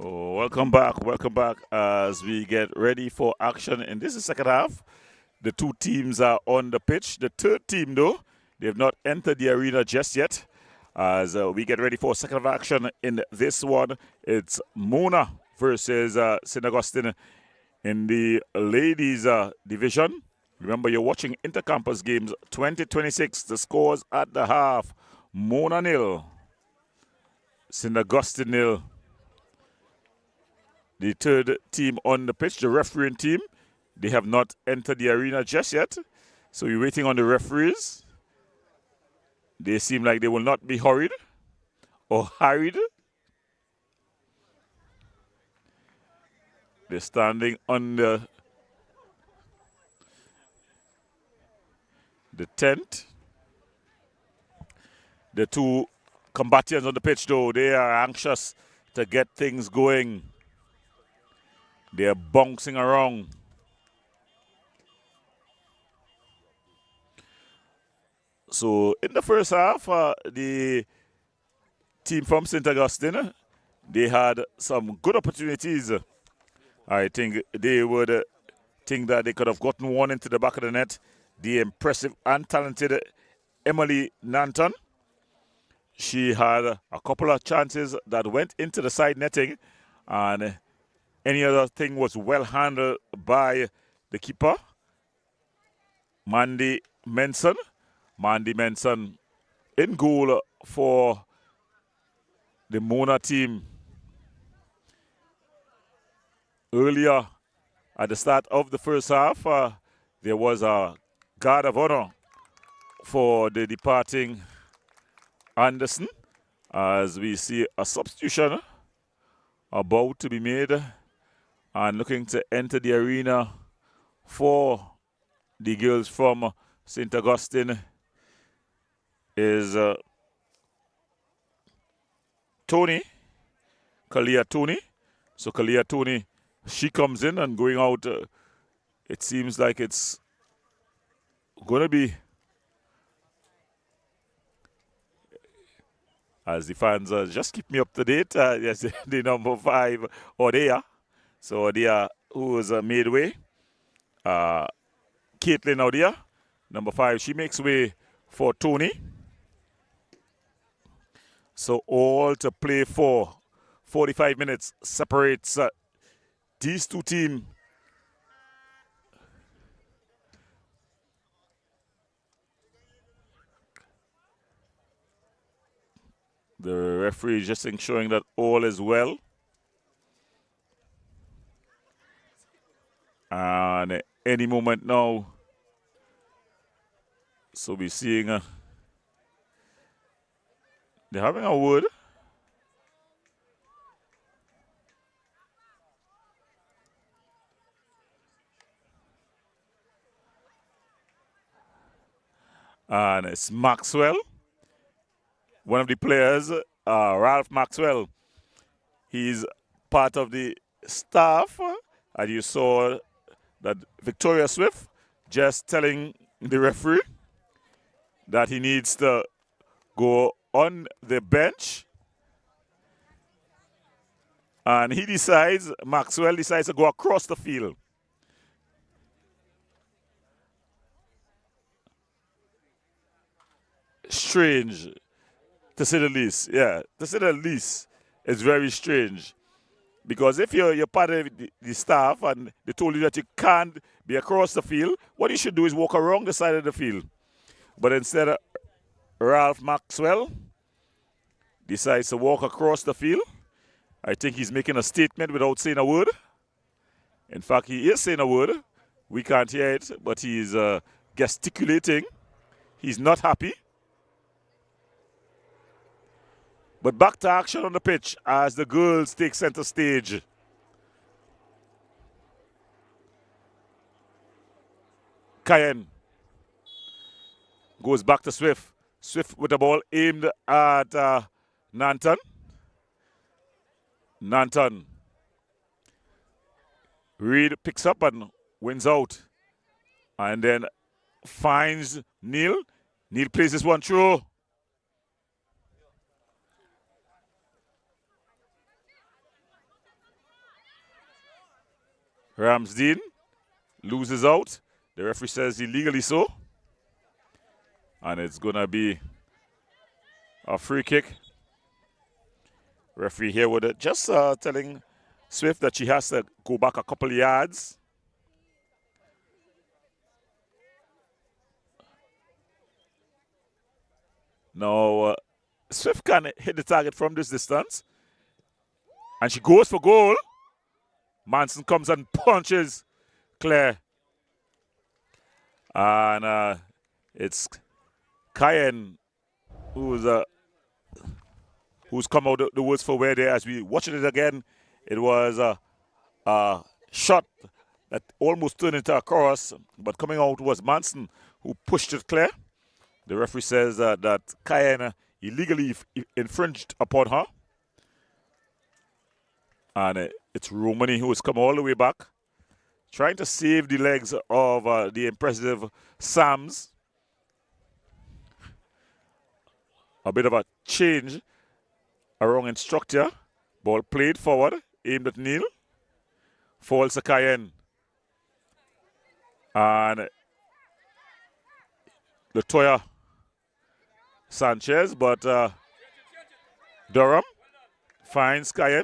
Oh, welcome back as we get ready for action. And this is second half. The two teams are on the pitch. The third team, though, they have not entered the arena just yet. As we get ready for second half action in this one, it's Mona versus St. Augustine in the ladies division. Remember, you're watching Intercampus Games 2026. The scores at the half: Mona nil, St. Augustine nil. The third team on the pitch, the refereeing team, they have not entered the arena just yet. So we're waiting on the referees. They seem like they will not be hurried or hurried. They're standing on the tent. The two combatants on the pitch, though, they are anxious to get things going. They're bouncing around. So in the first half, the team from St. Augustine, they had some good opportunities. I think they would think that they could have gotten one into the back of the net. The impressive and talented Emily Nanton, she had a couple of chances that went into the side netting, and any other thing was well handled by the keeper, Mandy Menson. Mandy Menson in goal for the Mona team. Earlier, at the start of the first half, there was a guard of honor for the departing Anderson, as we see a substitution about to be made and looking to enter the arena for the girls from St. Augustine is Tony, Kalia Tony. So Kalia Tony, she comes in, and going out, it seems like it's going to be, as the fans just keep me up to date, yes, the number 5, Odea. So Odea, who is made way. Caitlin Odea, number 5, she makes way for Tony. So all to play for. 45 minutes separates these two teams. The referee is just ensuring that all is well. And any moment now, so we're seeing they're having a word. And it's Maxwell, one of the players, Ralph Maxwell. He's part of the staff, and you saw that Victoria Swift just telling the referee that he needs to go on the bench. And Maxwell decides to go across the field. Strange, to say the least. Yeah, to say the least, it's very strange. Because if you're part of the staff and they told you that you can't be across the field, what you should do is walk around the side of the field. But instead, Ralph Maxwell decides to walk across the field. I think he's making a statement without saying a word. In fact, he is saying a word. We can't hear it, but he's gesticulating. He's not happy. But back to action on the pitch as the girls take center stage. Cayenne goes back to Swift. Swift with the ball aimed at Nanton. Nanton. Reed picks up and wins out. And then finds Neil. Neil plays this one through. Ramsdene loses out. The referee says illegally so. And it's going to be a free kick. Referee here with it, just telling Swift that she has to go back a couple yards. Now, Swift can hit the target from this distance. And she goes for goal. Manson comes and punches Claire. And it's Cayenne who's come out the worst for wear there. As we watch it again, it was a shot that almost turned into a cross, but coming out was Manson who pushed it clear. The referee says that Cayenne illegally infringed upon her. And it's Romani who has come all the way back, trying to save the legs of the impressive Sams. A bit of a change around in structure. Ball played forward, aimed at Neil. Falls to Cayenne. And Latoya Sanchez, but Durham finds Cayenne.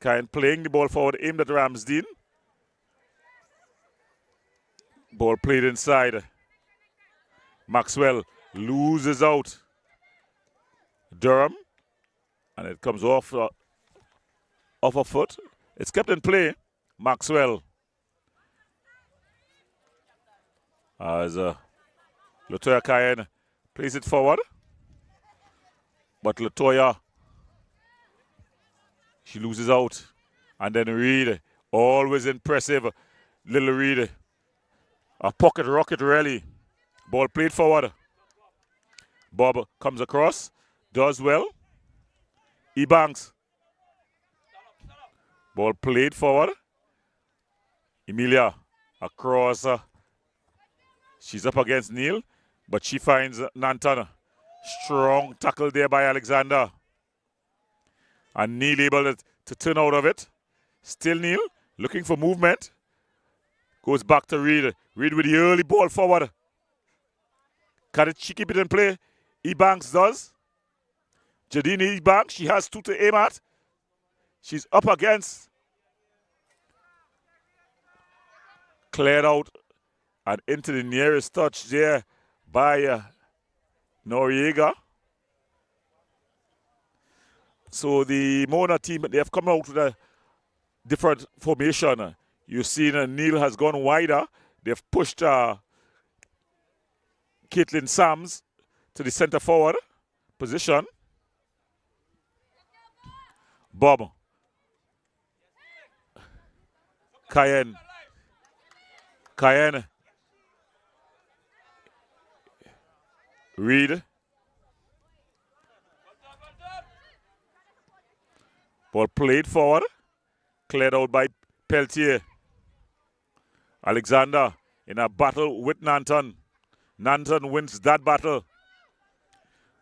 Cayenne playing the ball forward, aimed at Ramsdene. Ball played inside. Maxwell loses out. Durham. And it comes off her foot. It's kept in play. Maxwell. As Latoya Cayenne plays it forward. But Latoya, she loses out. And then Reed, always impressive. Little Reed. A pocket rocket really. Ball played forward. Bob comes across. Does well. Ebanks. Ball played forward. Emilia across. She's up against Neil, but she finds Nanton. Strong tackle there by Alexander. And Neil able to turn out of it. Still Neil looking for movement. Goes back to Reed. Reed with the early ball forward. Can she keep it in play? Ebanks does. Jadini Ebanks, she has two to aim at. She's up against. Cleared out and into the nearest touch there by Noriega. So the Mona team, they have come out with a different formation. You've seen Neil has gone wider. They've pushed Caitlin Sams to the center forward position. Bob. Cayenne. Reed. Ball played forward. Cleared out by Peltier. Alexander in a battle with Nanton. Nanton wins that battle.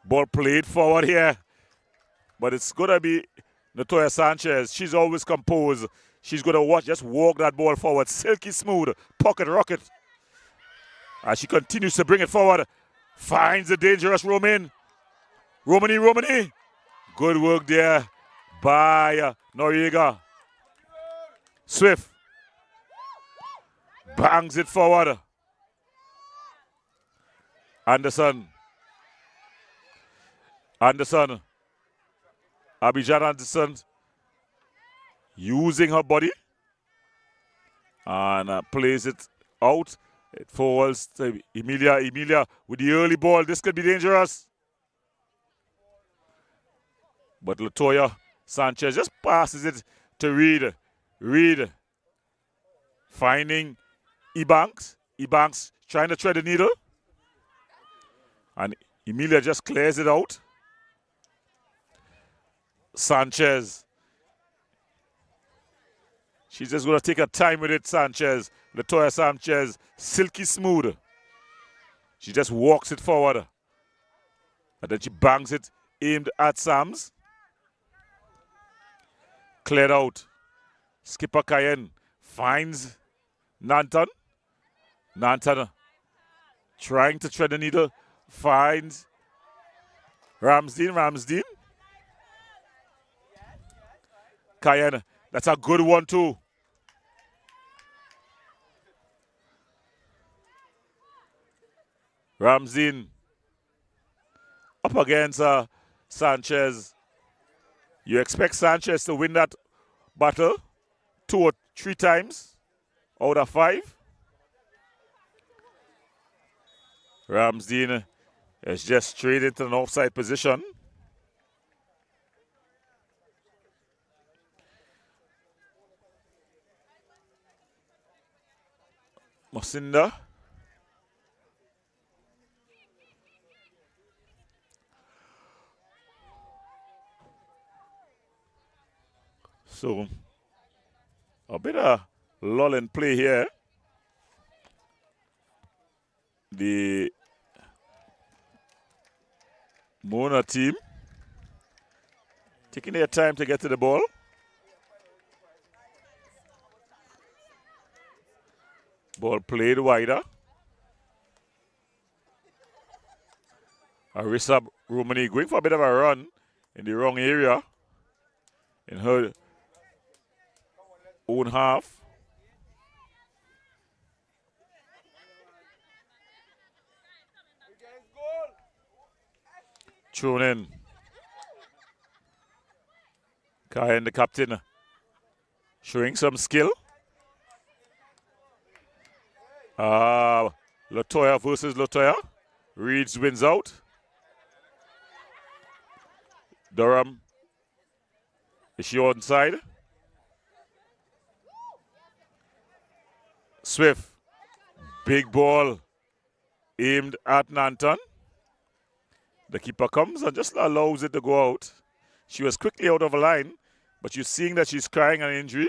Ball played forward here. But it's going to be Latoya Sanchez. She's always composed. She's going to just walk that ball forward. Silky smooth. Pocket rocket. As she continues to bring it forward. Finds the dangerous Romani. Good work there by Noriega. Swift. Bangs it forward. Anderson. Abidjan Anderson using her body and plays it out. It falls to Emilia. Emilia with the early ball. This could be dangerous. But Latoya Sanchez just passes it to Reed. Reed finding Ebanks. Ebanks trying to thread the needle. And Emilia just clears it out. Sanchez. She's just going to take her time with it, Sanchez. Latoya Sanchez, silky smooth. She just walks it forward. And then she bangs it, aimed at Sams. Cleared out. Skipper Cayenne finds Nanton. Nanton trying to thread the needle, finds Ramsden. Cayenne, that's a good one too. Ramsden up against Sanchez. You expect Sanchez to win that battle 2 or 3 times out of 5. Ramsden is just straight into an offside position. Mosinda. So, a bit of lull in play here. The Mona team taking their time to get to the ball. Ball played wider. Arisa Romani going for a bit of a run in the wrong area in her own half. Thrown in. Kyan, the captain, showing some skill. Latoya versus Latoya. Reeds wins out. Durham. Is she onside? Swift. Big ball aimed at Nanton. The keeper comes and just allows it to go out. She was quickly out of a line, but you're seeing that she's crying an injury.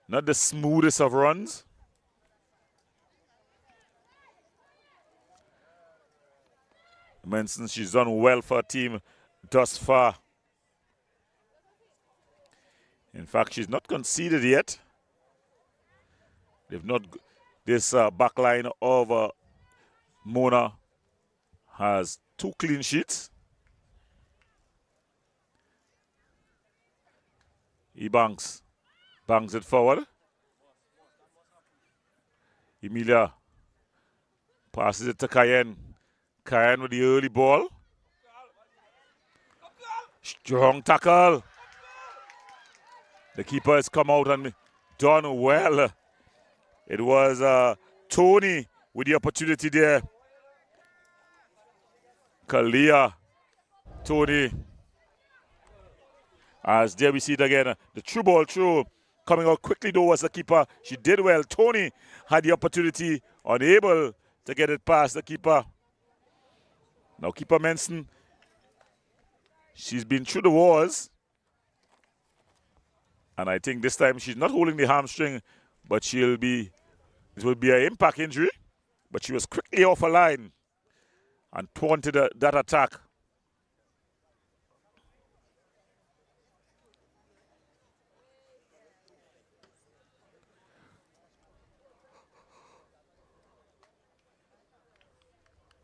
Not the smoothest of runs. Mention she's done well for her team thus far. In fact, she's not conceded yet. They've not. This back line of Mona has 2 clean sheets. Banks it forward. Emilia passes it to Cayenne. Cayenne with the early ball. Strong tackle. The keeper has come out and done well. It was Tony with the opportunity there. Kalia, Tony. As there we see it again, the true ball through. Coming out quickly though was the keeper. She did well. Tony had the opportunity, unable to get it past the keeper. Now keeper Menson, she's been through the walls. And I think this time she's not holding the hamstring, but it will be an impact injury. But she was quickly off a line and taunted that attack.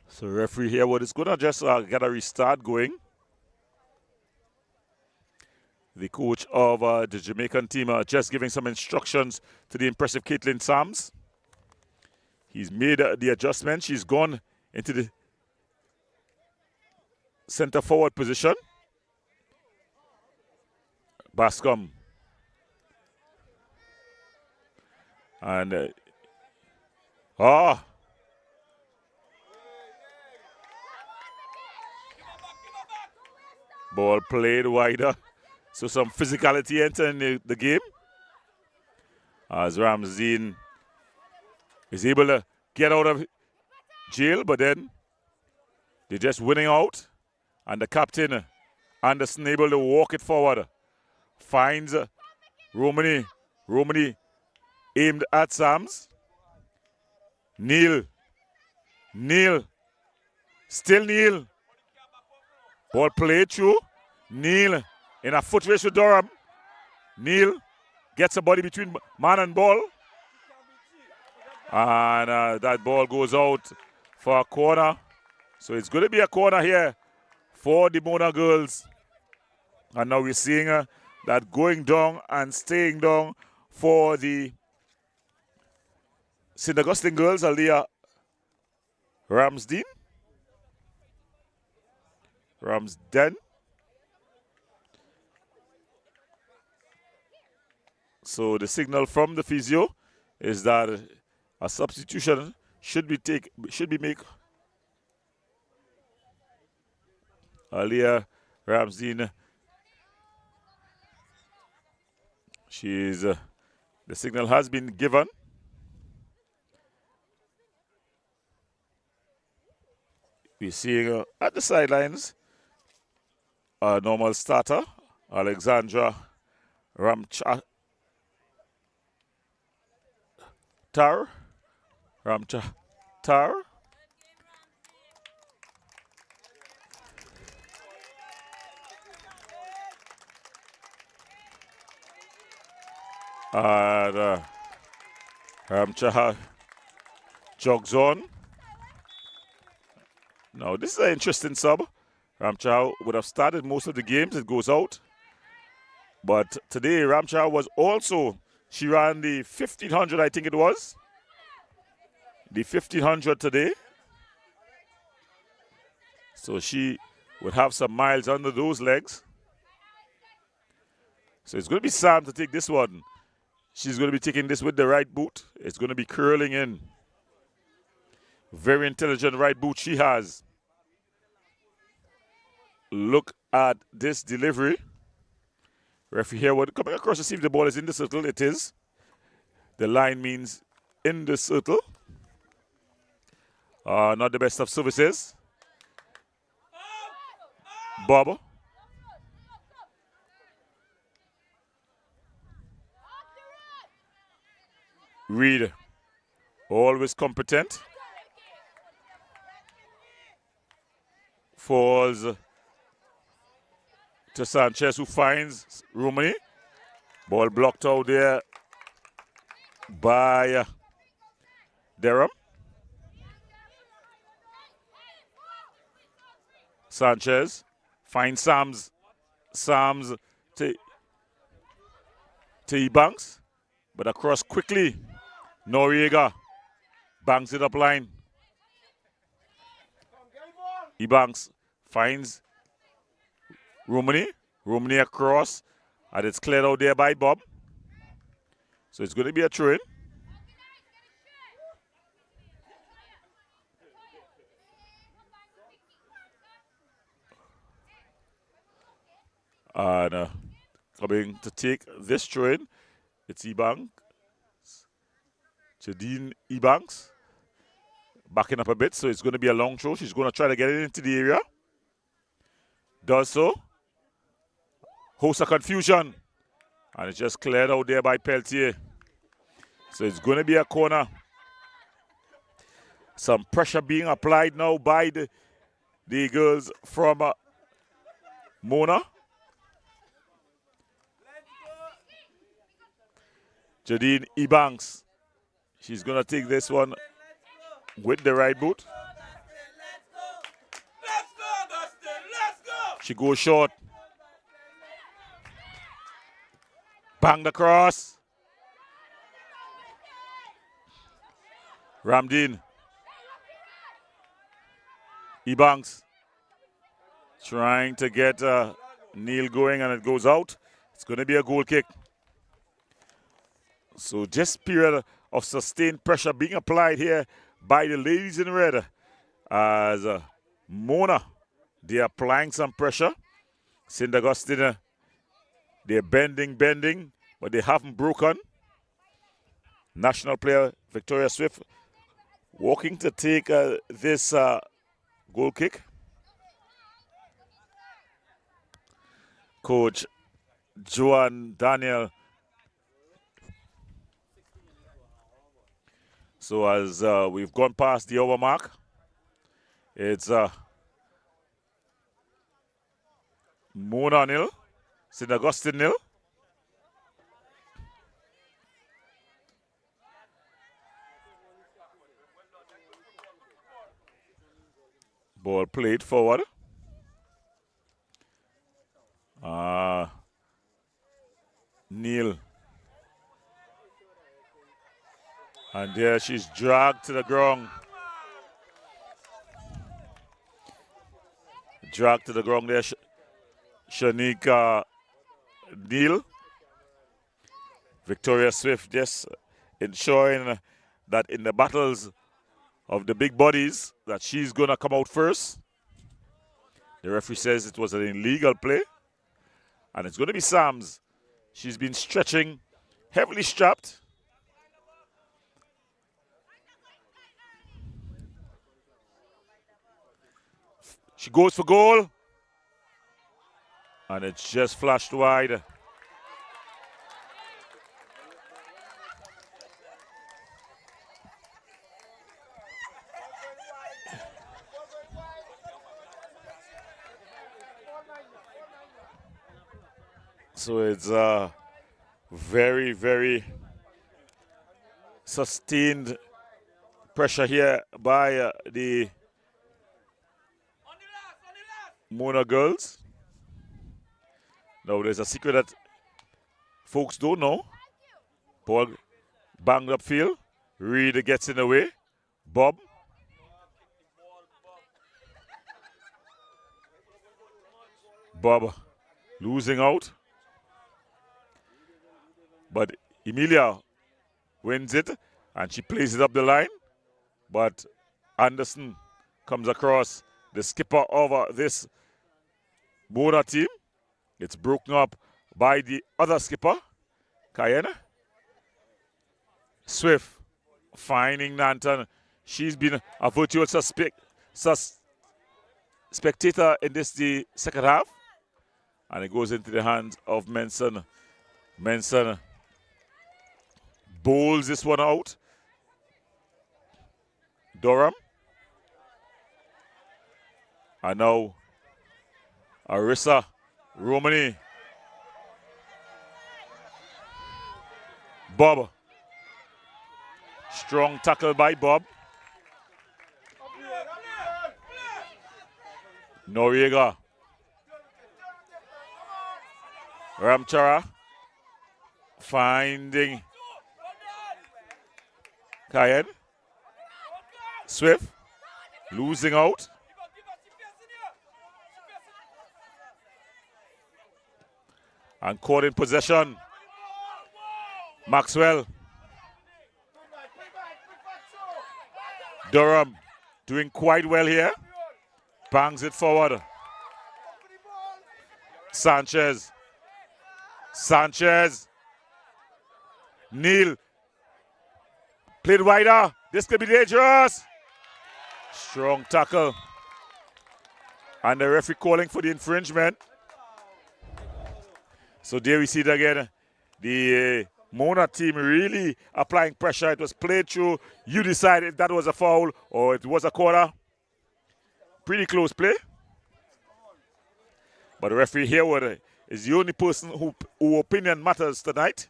So referee here, what is going to just get a restart going. The coach of the Jamaican team just giving some instructions to the impressive Caitlin Sams. He's made the adjustment. She's gone into the center forward position. Bascom. And ball played wider. So some physicality entering the game. As Ramsden is able to get out of jail, but then they're just winning out. And the captain, Anderson, able to walk it forward. Finds Romani. Romani aimed at Sams. Neil. Still Neil. Ball played through. Neil in a foot race with Durham. Neil gets a body between man and ball. And that ball goes out for a corner. So it's going to be a corner here for the Mona girls. And now we're seeing that going down and staying down for the St. Augustine girls, Aliyah Ramsden. So the signal from the physio is that a substitution should be made. Aliyah Ramsden, the signal has been given. We're seeing at the sidelines a normal starter, Alexandra Ramchatar. And Ramchaha jogs on. Now, this is an interesting sub. Ramchaha would have started most of the games. It goes out. But today, Ramchaha was also, she ran the 1500, I think it was. The 1500 today. So she would have some miles under those legs. So it's going to be Sam to take this one. She's going to be taking this with the right boot. It's going to be curling in. Very intelligent right boot she has. Look at this delivery. Referee here would coming across to see if the ball is in the circle. It is. The line means in the circle. Not the best of services. Bob. Reed, always competent. Falls to Sanchez, who finds Romani. Ball blocked out there by Durham. Sanchez finds Sams to Ebanks, but across quickly. Noriega banks it up line. Ebanks finds Romani. Romani across, and it's cleared out there by Bob. So it's going to be a throw-in. And coming to take this throw-in, it's Ebanks. Jadine Ebanks backing up a bit, so it's going to be a long throw. She's going to try to get it into the area. Does so. Hosts a confusion. And it's just cleared out there by Peltier. So it's going to be a corner. Some pressure being applied now by the girls from Mona. Jadine Ebanks. She's going to take this one with the right boot. She goes short. Bang the cross. Ramdeen. Ebanks trying to get Neil going, and it goes out. It's going to be a goal kick. So just period of sustained pressure being applied here by the ladies in red as Mona, they're applying some pressure. St. Augustine, they're bending, but they haven't broken. National player Victoria Swift walking to take this goal kick. Coach Joan Daniel. So as we've gone past the hour mark, it's Mona nil, St. Augustine nil. Ball played forward. Neil. And there she's dragged to the ground. Dragged to the ground there, Shanika Neal. Victoria Swift just ensuring that in the battles of the big bodies that she's going to come out first. The referee says it was an illegal play. And it's going to be Sam's. She's been stretching, heavily strapped. She goes for goal. And it's just flashed wide. So it's very, very sustained pressure here by the Mona girls. Now there's a secret that folks don't know. Ball banged upfield. Reed gets in the way. Bob. Bob losing out. But Emilia wins it and she plays it up the line. But Anderson comes across, the skipper of this Mona team. It's broken up by the other skipper, Cayenne. Swift finding Nanton. She's been a virtuous spectator in the second half. And it goes into the hands of Menson. Menson bowls this one out. Durham. And now Arissa Romani. Bob. Strong tackle by Bob. Noriega. Ramchara. Finding Cayenne. Swift. Losing out. And caught in possession. Maxwell. Durham doing quite well here. Bangs it forward. Sanchez. Sanchez. Neil. Played wider. This could be dangerous. Strong tackle. And the referee calling for the infringement. So there we see it again. The Mona team really applying pressure. It was played through. You decide if that was a foul or it was a corner. Pretty close play. But the referee here is the only person who opinion matters tonight.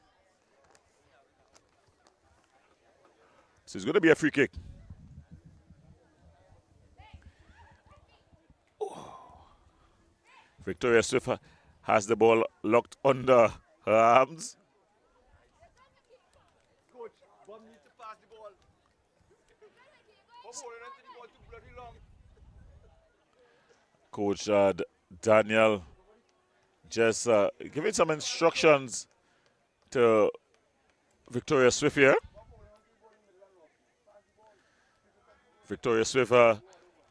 So it's going to be a free kick. Victoria Swift has the ball locked under her arms. Coach, Bob needs to pass the ball. Bob holding onto the ball too bloody long. Coach Daniel just giving some instructions to Victoria Swift here. Victoria Swift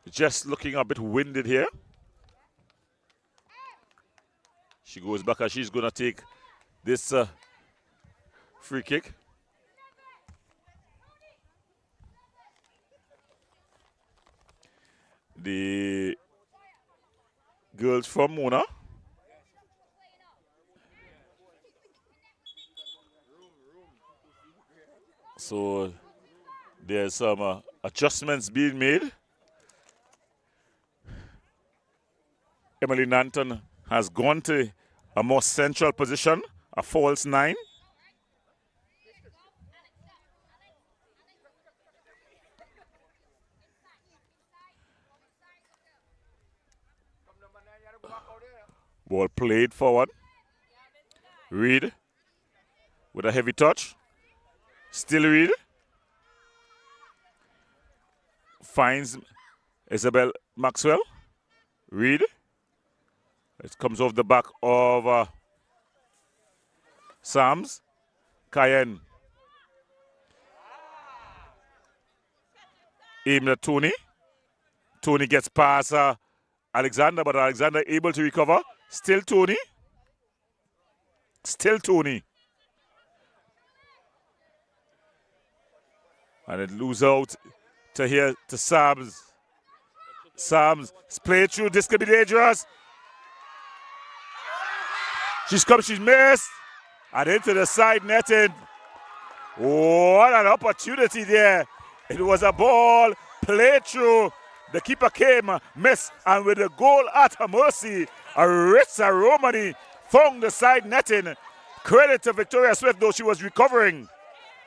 just looking a bit winded here. She goes back and she's going to take this free kick. The girls from Mona. So there's some adjustments being made. Emily Nanton has gone to a more central position, a false 9. Ball played forward. Reed with a heavy touch. Still Reed. Finds Isabel Maxwell. Reed. It comes off the back of Sams. Cayenne. Aimed at Tony. Tony gets past Alexander, but Alexander able to recover. Still Tony. Still Tony. And it loses out to here to Sams. Sams play through. This could be dangerous. She's missed. And into the side netting. What an opportunity there. It was a ball played through. The keeper came, missed, and with the goal at her mercy, Aritza Romani found the side netting. Credit to Victoria Swift, though she was recovering.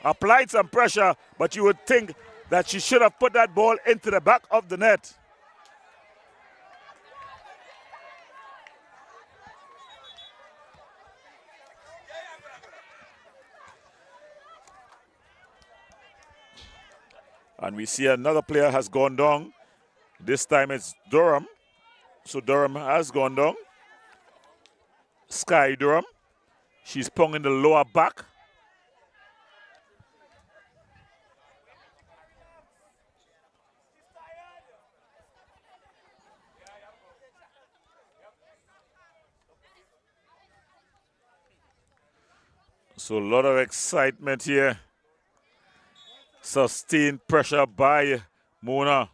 Applied some pressure, but you would think that she should have put that ball into the back of the net. And we see another player has gone down. This time it's Durham. So Durham has gone down. Sky Durham. She's pung in the lower back. So a lot of excitement here. Sustained pressure by Mona.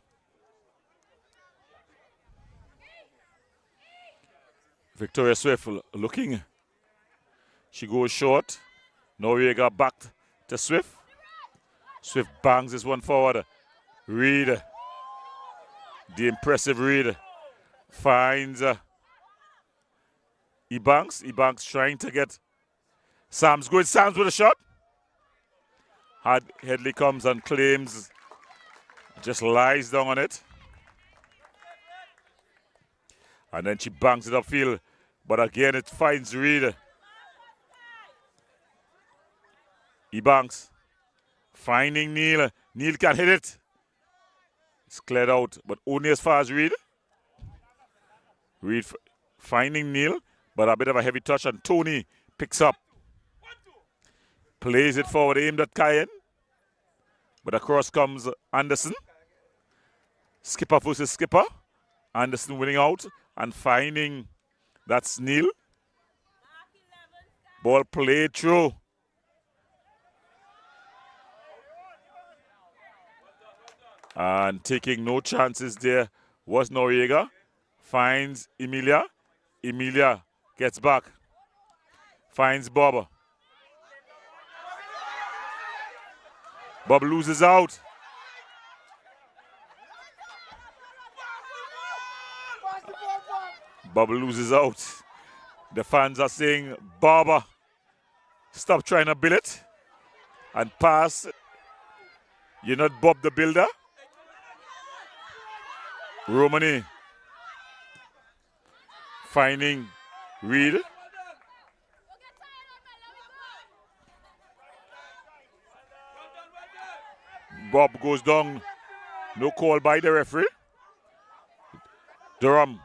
Victoria Swift looking. She goes short. Noriega back to Swift. Swift bangs this one forward. Reed. The impressive Reed finds Ebanks. Ebanks trying to get Sams good. Sams with a shot. Headley comes and claims, just lies down on it. And then she bangs it upfield. But again, it finds Reed. Ebanks finding Neil. Neil can hit it. It's cleared out, but only as far as Reed. Reed finding Neil, but a bit of a heavy touch, and Tony picks up. Plays it forward, aimed at Cayenne. But across comes Anderson. Skipper versus skipper. Anderson winning out and finding, that's Neil. Ball played through. And taking no chances there was Noriega. Finds Emilia. Emilia gets back. Finds Bob. Bob loses out. Bob loses out. The fans are saying, Baba, stop trying to build it and pass. You're not Bob the Builder. Romani finding Reed. Bob goes down. No call by the referee. Durham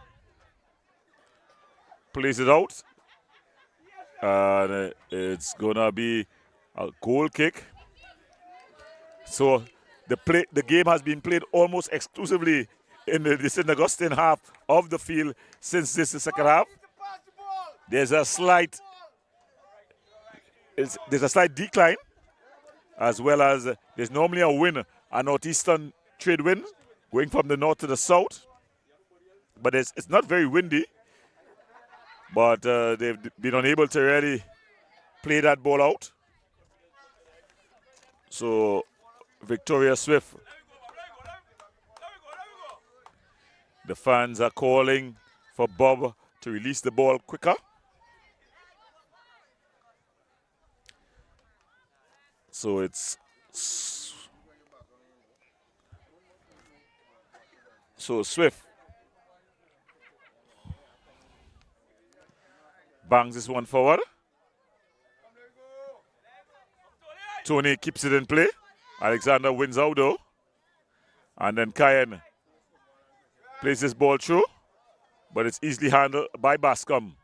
plays it out. And it's going to be a goal kick. So the game has been played almost exclusively in the St. Augustine half of the field since this is the second half. There's a slight decline, as well as there's normally a wind, a northeastern trade wind going from the north to the south. But it's not very windy. But they've been unable to really play that ball out. So Victoria Swift, the fans are calling for Bob to release the ball quicker. So it's Swift Bangs this one forward. Tony keeps it in play. Alexander wins out though. And then Cayenne plays this ball through. But it's easily handled by Bascom.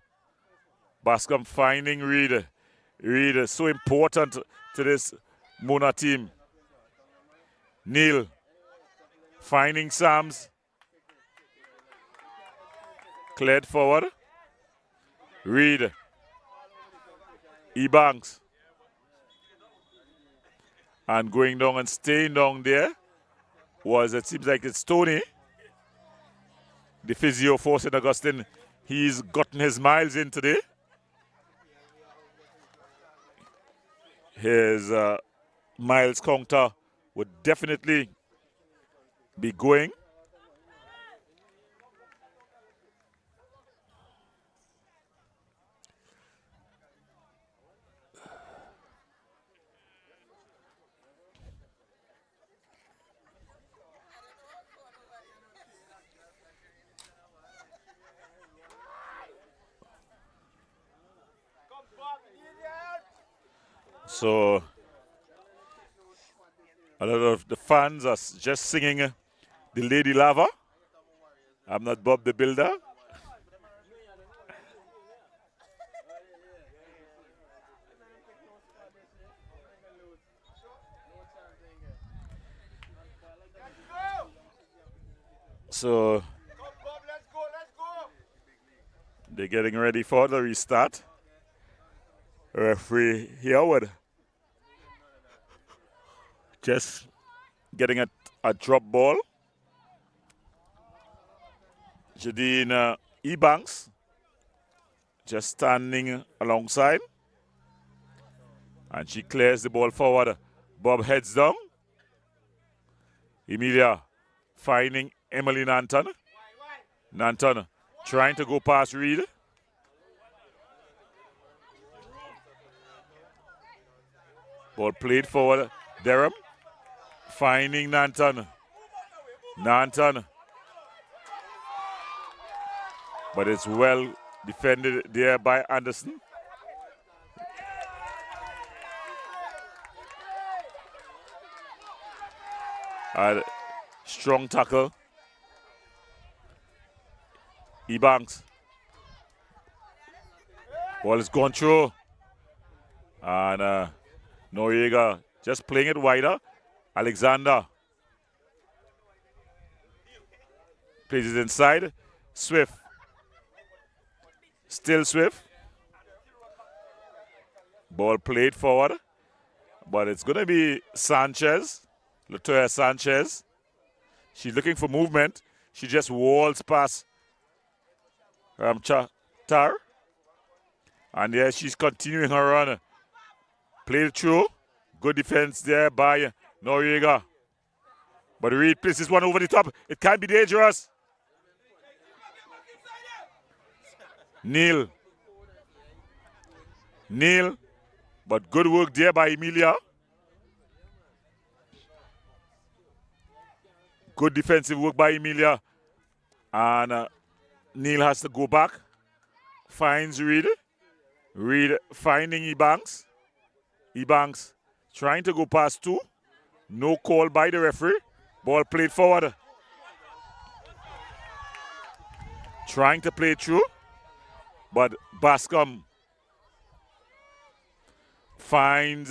Bascom finding Reed. Reed is so important to this Mona team. Neil finding Sams. Cleared forward. Reed. Ebanks. And going down and staying down there it seems like it's Tony. The physio for St. Augustine. He's gotten his miles in today. His miles counter would definitely be going. So a lot of the fans are just singing the Lady Lava. I'm not Bob the Builder. So they're getting ready for the restart. Referee here would just getting a drop ball. Jadine Ebanks just standing alongside. And she clears the ball forward. Bob heads down. Emilia finding Emily Nanton. Nanton trying to go past Reed. Ball played forward. Durham finding Nanton. Nanton. But it's well defended there by Anderson. And strong tackle. Ebanks. Ball is gone through. And Noriega just playing it wider. Alexander plays it inside. Swift. Still Swift. Ball played forward. But it's going to be Sanchez. Latoya Sanchez. She's looking for movement. She just walls past Tar. And yeah, she's continuing her run. Played it through. Good defense there by Noriega. But Reed places one over the top. It can be dangerous. Neil. But good work there by Emilia. Good defensive work by Emilia. And Neil has to go back. Finds Reed. Reed finding Ebanks. Ebanks trying to go past two. No call by the referee. Ball played forward. Trying to play through. But Bascom finds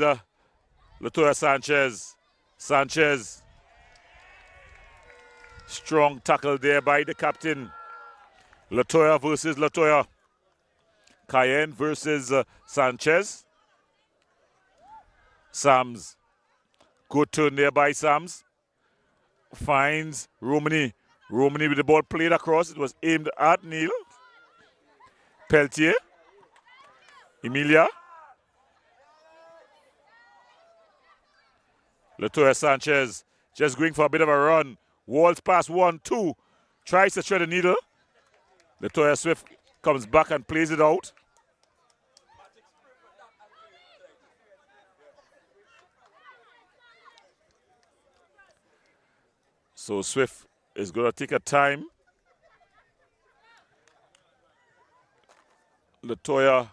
Latoya Sanchez. Sanchez. Strong tackle there by the captain. Latoya versus Latoya. Cayenne versus Sanchez. Sams. Good turn there by Sams. Finds Romani. Romani with the ball played across. It was aimed at Neil. Peltier. Emilia. Latoya Sanchez just going for a bit of a run. Walls past 1-2. Tries to thread the needle. Latoya Swift comes back and plays it out. So Swift is going to take a time. Latoya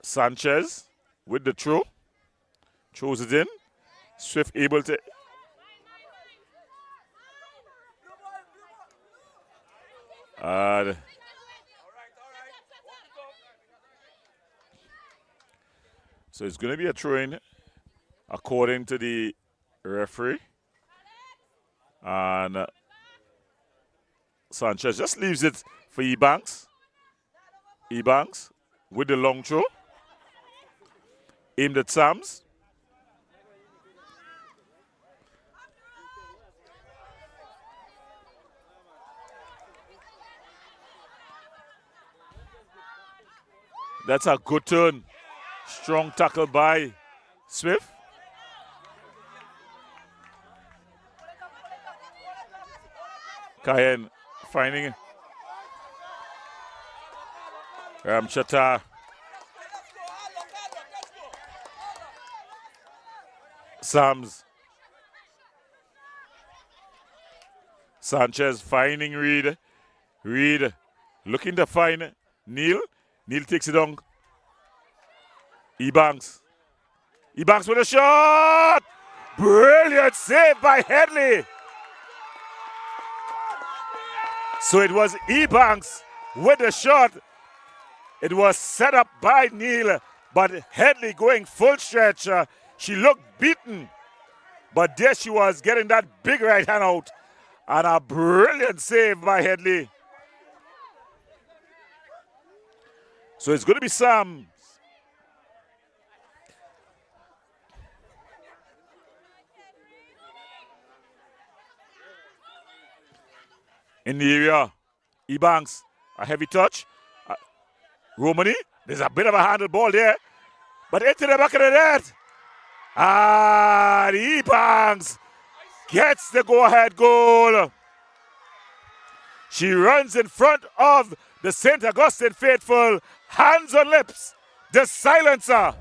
Sanchez with the throw. Throws it in. Swift able to. So it's going to be a throw-in according to the referee. And Sanchez just leaves it for Ebanks. Ebanks with the long throw. Aimed at Sams. That's a good turn. Strong tackle by Swift. Cayenne finding Chata. Sams. Sanchez finding Reed. Reed looking to find Neil. Neil takes it on. Ebanks. Ebanks with a shot! Brilliant save by Headley. So it was Ebanks with the shot. It was set up by Neil, but Headley going full stretch. She looked beaten, but there she was getting that big right hand out. And a brilliant save by Headley. So it's going to be Sam. In the area, Ebanks, a heavy touch. Romani, there's a bit of a handle ball there, but into the back of the net. And Ebanks gets the go-ahead goal. She runs in front of the St. Augustine faithful, hands on lips, the silencer.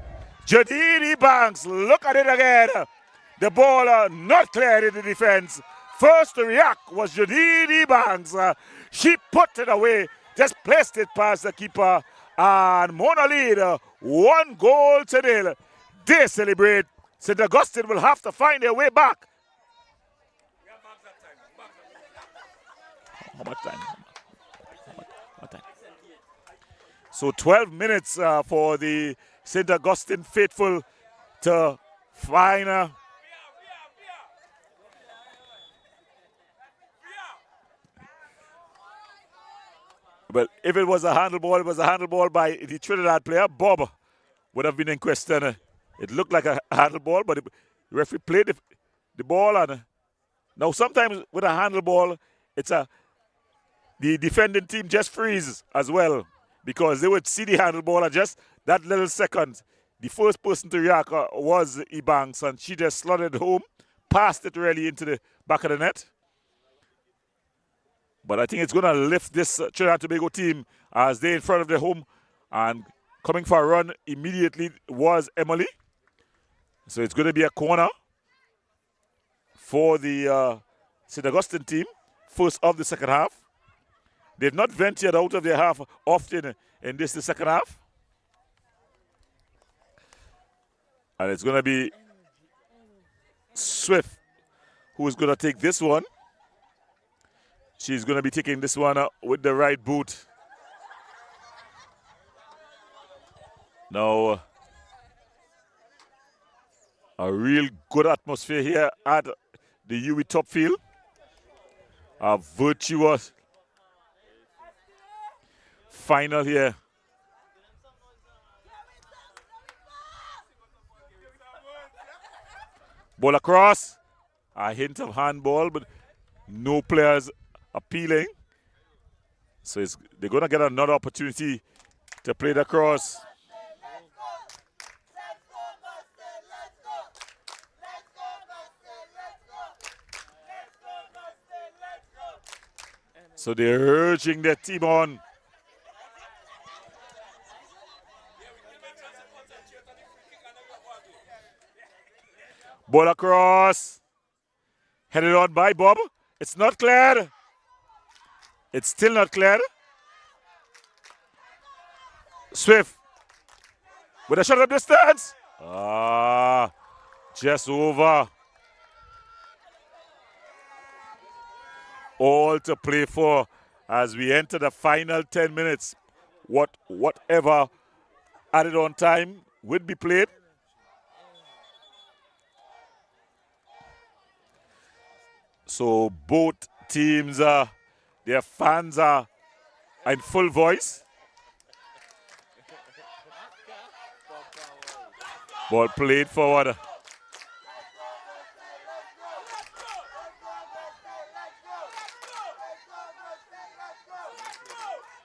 Jadine Ebanks, look at it again. The ball not cleared in the defense. First to react was Jadine Ebanks. She put it away, just placed it past the keeper. And Mona lead 1-0. They celebrate. St. Augustine will have to find their way back. How much time? So 12 minutes for the St. Augustine faithful to find. Well, if it was a handball, it was a handball by the Trinidad player. Bob would have been in question. It looked like a handball, but the referee played the ball. And now sometimes with a handball, it's the defending team just freezes as well, because they would see the handball and just that little second. The first person to react was Ebanks, and she just slotted home, passed it really into the back of the net. But I think it's going to lift this Trinidad and Tobago team as they're in front of their home, and coming for a run immediately was Emily. So it's going to be a corner for the St. Augustine team, first of the second half. They've not ventured out of their half often in the second half. And it's going to be Swift who is going to take this one. She's going to be taking this one with the right boot. Now, a real good atmosphere here at the Uwi top field. A virtuous final here. Ball across. A hint of handball, but no players appealing. So they're going to get another opportunity to play the cross. So they're urging their team on. Ball across. Headed on by Bob. It's not cleared. It's still not cleared. Swift with a shot of distance. Just over. All to play for as we enter the final 10 minutes. Whatever added on time would be played. So both teams, their fans are in full voice. Ball played forward.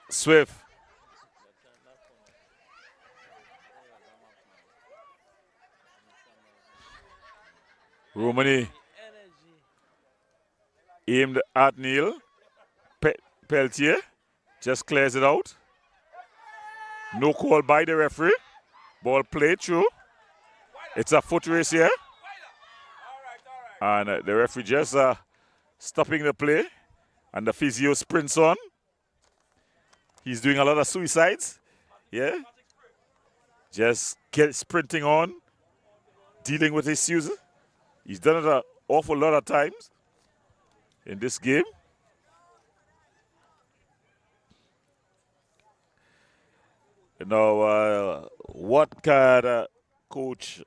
Swift. Romani aimed at Neil. Peltier just clears it out. No call by the referee. Ball played through. It's a foot race here. And the referee just stopping the play. And the physio sprints on. He's doing a lot of suicides. Yeah. Just sprinting on. Dealing with issues. He's done it an awful lot of times in this game. Now, what can Coach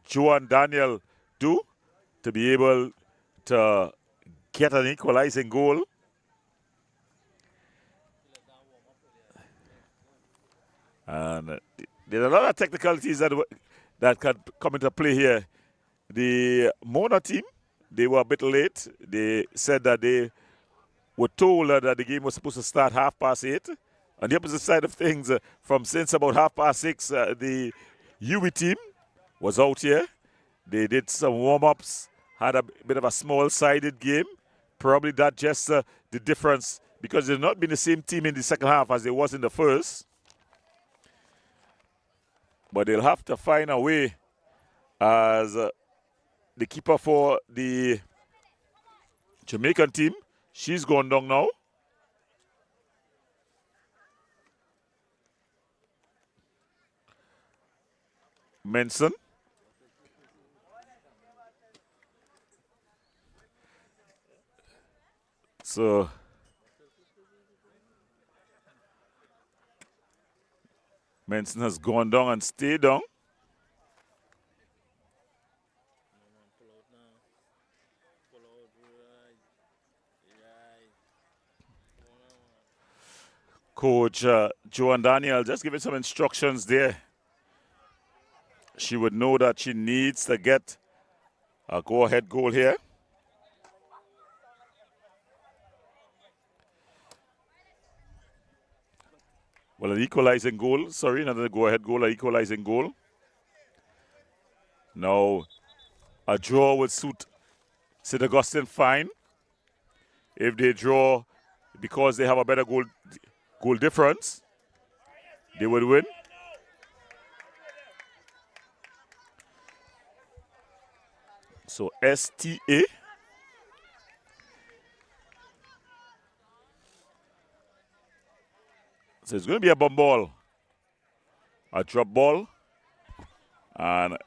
Joan Daniel do to be able to get an equalizing goal? And there's a lot of technicalities that can come into play here. The Mona team, they were a bit late. They said that they were told that the game was supposed to start 8:30. On the opposite side of things, from since about 6:30, the Uwi team was out here. They did some warm-ups, had a bit of a small-sided game. Probably that just the difference, because they've not been the same team in the second half as they was in the first. But they'll have to find a way as the keeper for the Jamaican team. She's gone down now. Menson. So Menson has gone down and stayed down. Coach Joan Daniel just giving some instructions there. She would know that she needs to get a go-ahead goal here. Well, an equalizing goal. Sorry, not a go-ahead goal, an equalizing goal. Now, a draw would suit St. Augustine fine. If they draw because they have a better goal difference, they would win. So STA. So it's going to be a bump ball, a drop ball, and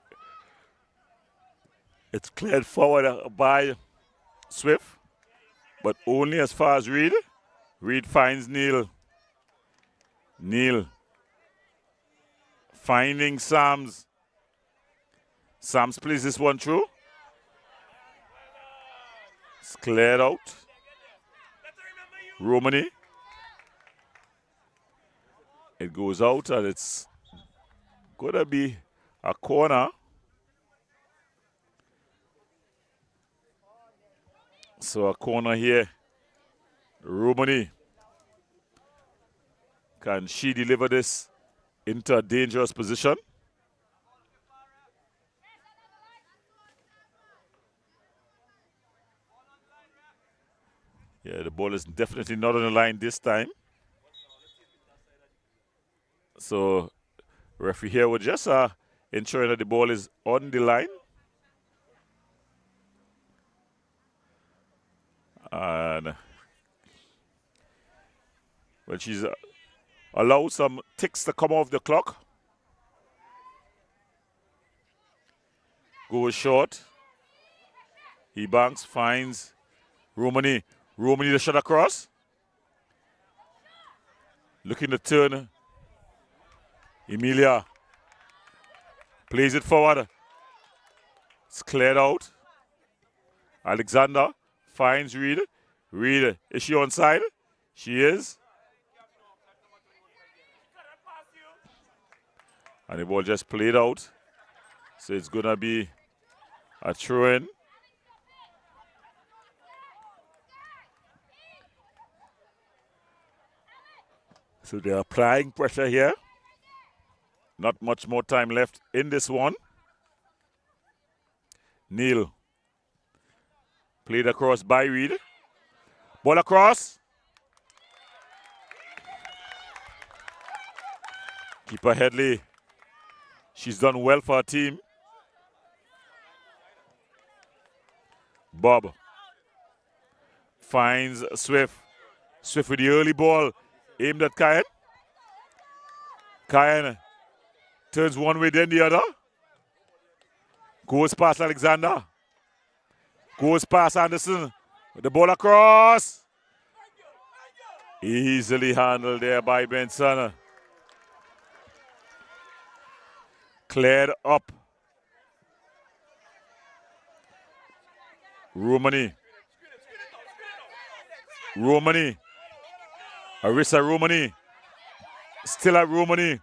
it's cleared forward by Swift, but only as far as Reed. Reed finds Neil. Neil finding Sams. Sams plays this one through. It's cleared out. Romani. It goes out and it's going to be a corner. So a corner here. Romani. Can she deliver this into a dangerous position? Yeah, the ball is definitely not on the line this time. So referee here would just ensuring that the ball is on the line. And well, she's allow some ticks to come off the clock. Goes short. He banks, finds Romani. Romani the shot across. Looking to turn. Emilia plays it forward. It's cleared out. Alexander finds Reed. Reed, is she onside? She is. And the ball just played out. So it's going to be a throw-in. So they're applying pressure here. Not much more time left in this one. Neil. Played across by Reed. Ball across. Keeper Headley. She's done well for her team. Bob finds Swift. Swift with the early ball. Aimed at Kyan. Kyan turns one way, then the other. Goes past Alexander. Goes past Anderson. With the ball across. Easily handled there by Benson. Cleared up. Romani. Arissa Romani. Still at Romani.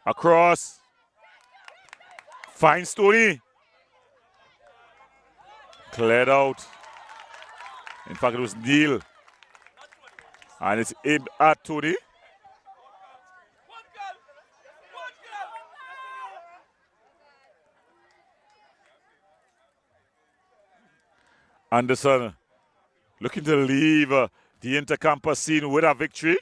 Across. Finds Tony. Cleared out. In fact, it was Neil. And it's aimed at Tony. Anderson looking to leave the intercampus scene with a victory.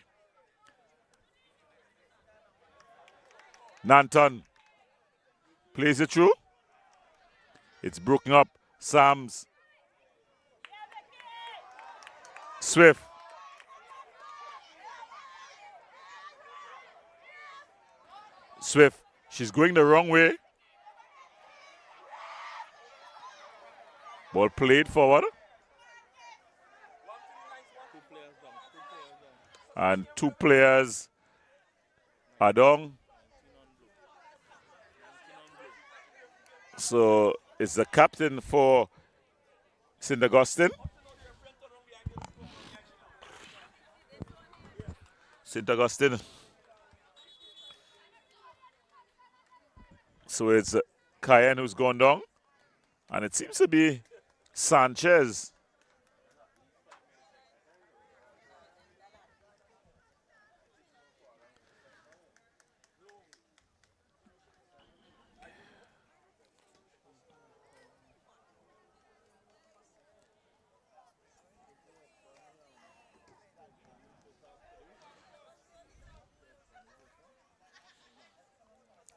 Nanton plays it through. It's broken up. Sams. Swift. Swift. She's going the wrong way. Ball played forward. And 2 players are down. So it's the captain for St. Augustine. St. Augustine. So it's Cayenne who's gone down. And it seems to be Sanchez.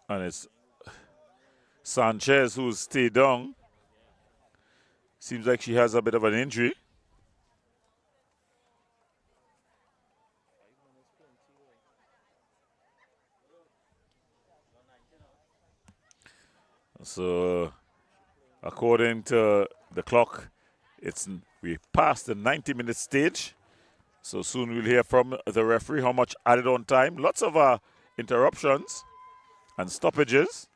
And it's Sanchez who's stayed down. Seems like she has a bit of an injury. So, according to the clock, we passed the 90-minute stage. So soon we'll hear from the referee how much added on time. Lots of interruptions and stoppages.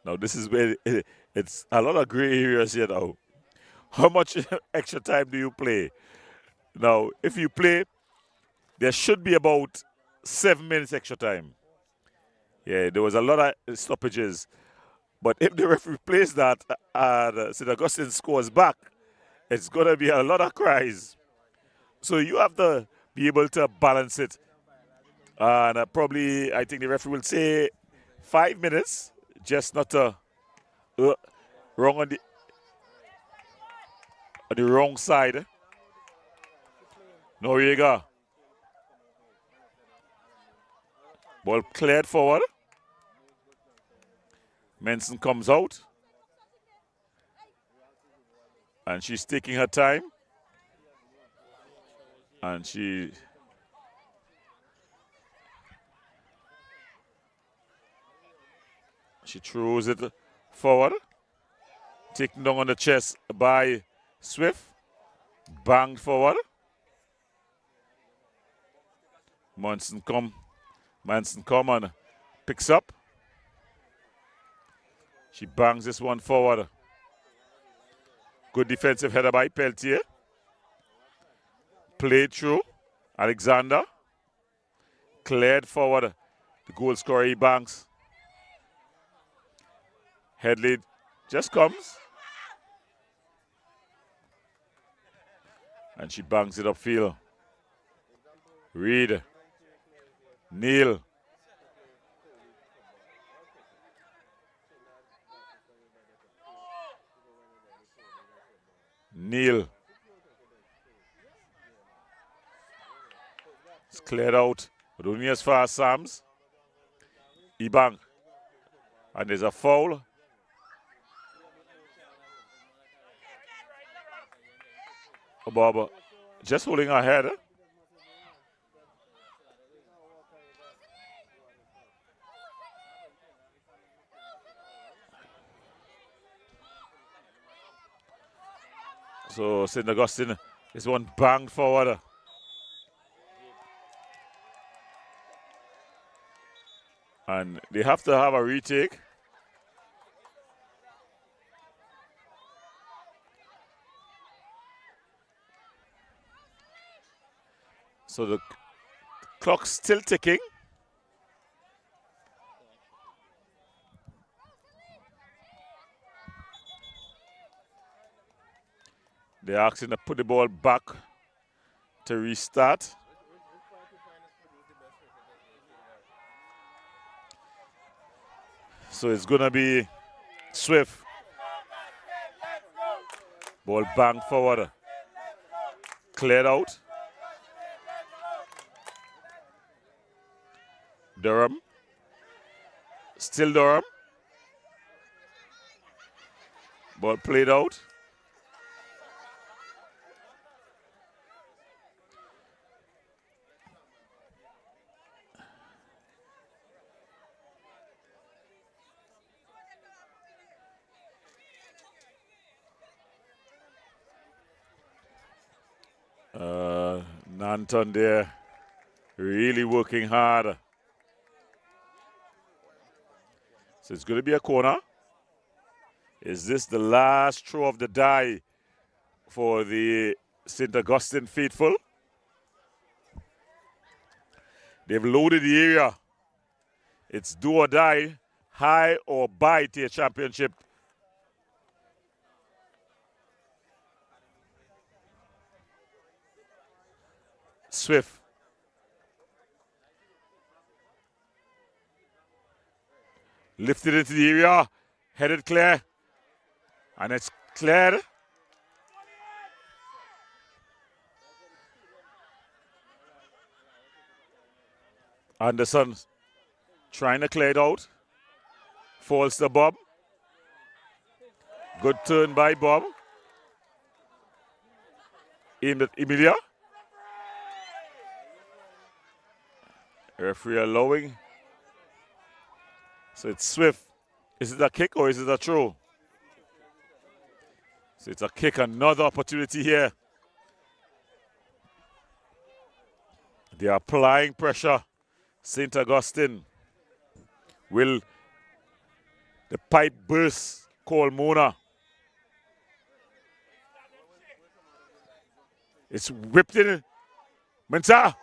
Now this is where it's a lot of gray areas here now. How much extra time do you play? Now, if you play, there should be about 7 minutes extra time. Yeah, there was a lot of stoppages. But if the referee plays that and St. Augustine scores back, it's going to be a lot of cries. So you have to be able to balance it. And probably, I think the referee will say 5 minutes, just not to wrong on the wrong side. Noriega. Ball cleared forward. Menson comes out. And she's taking her time. And she throws it forward. Taken down on the chest by Swift. Banged forward. Manson come and picks up. She bangs this one forward. Good defensive header by Peltier. Played through. Alexander. Cleared forward. The goal scorer Banks. Headley just comes. And she bangs it upfield. Reed. Neil. Neil. It's cleared out, but only as far as Sam's. Ibang. And there's a foul. Bob just holding her head. So St. Augustine is one banged forward. And they have to have a retake. So the clock's still ticking. They're asking to put the ball back to restart. So it's going to be Swift. Ball banged forward. Cleared out. Durham. Still Durham. Ball played out. Nanton there really working hard. So it's going to be a corner. Is this the last throw of the die for the St. Augustine faithful? They've loaded the area. It's do or die, high or buy to a championship. Swift. Lifted into the area, headed clear, and it's cleared. Anderson trying to clear it out. Falls to Bob. Good turn by Bob. Aimed at Emilia. Referee allowing. So it's Swift. Is it a kick or is it a throw? So it's a kick, another opportunity here. They are applying pressure. St. Augustine. Will the pipe burst? Call Mona. It's whipped in. Mensah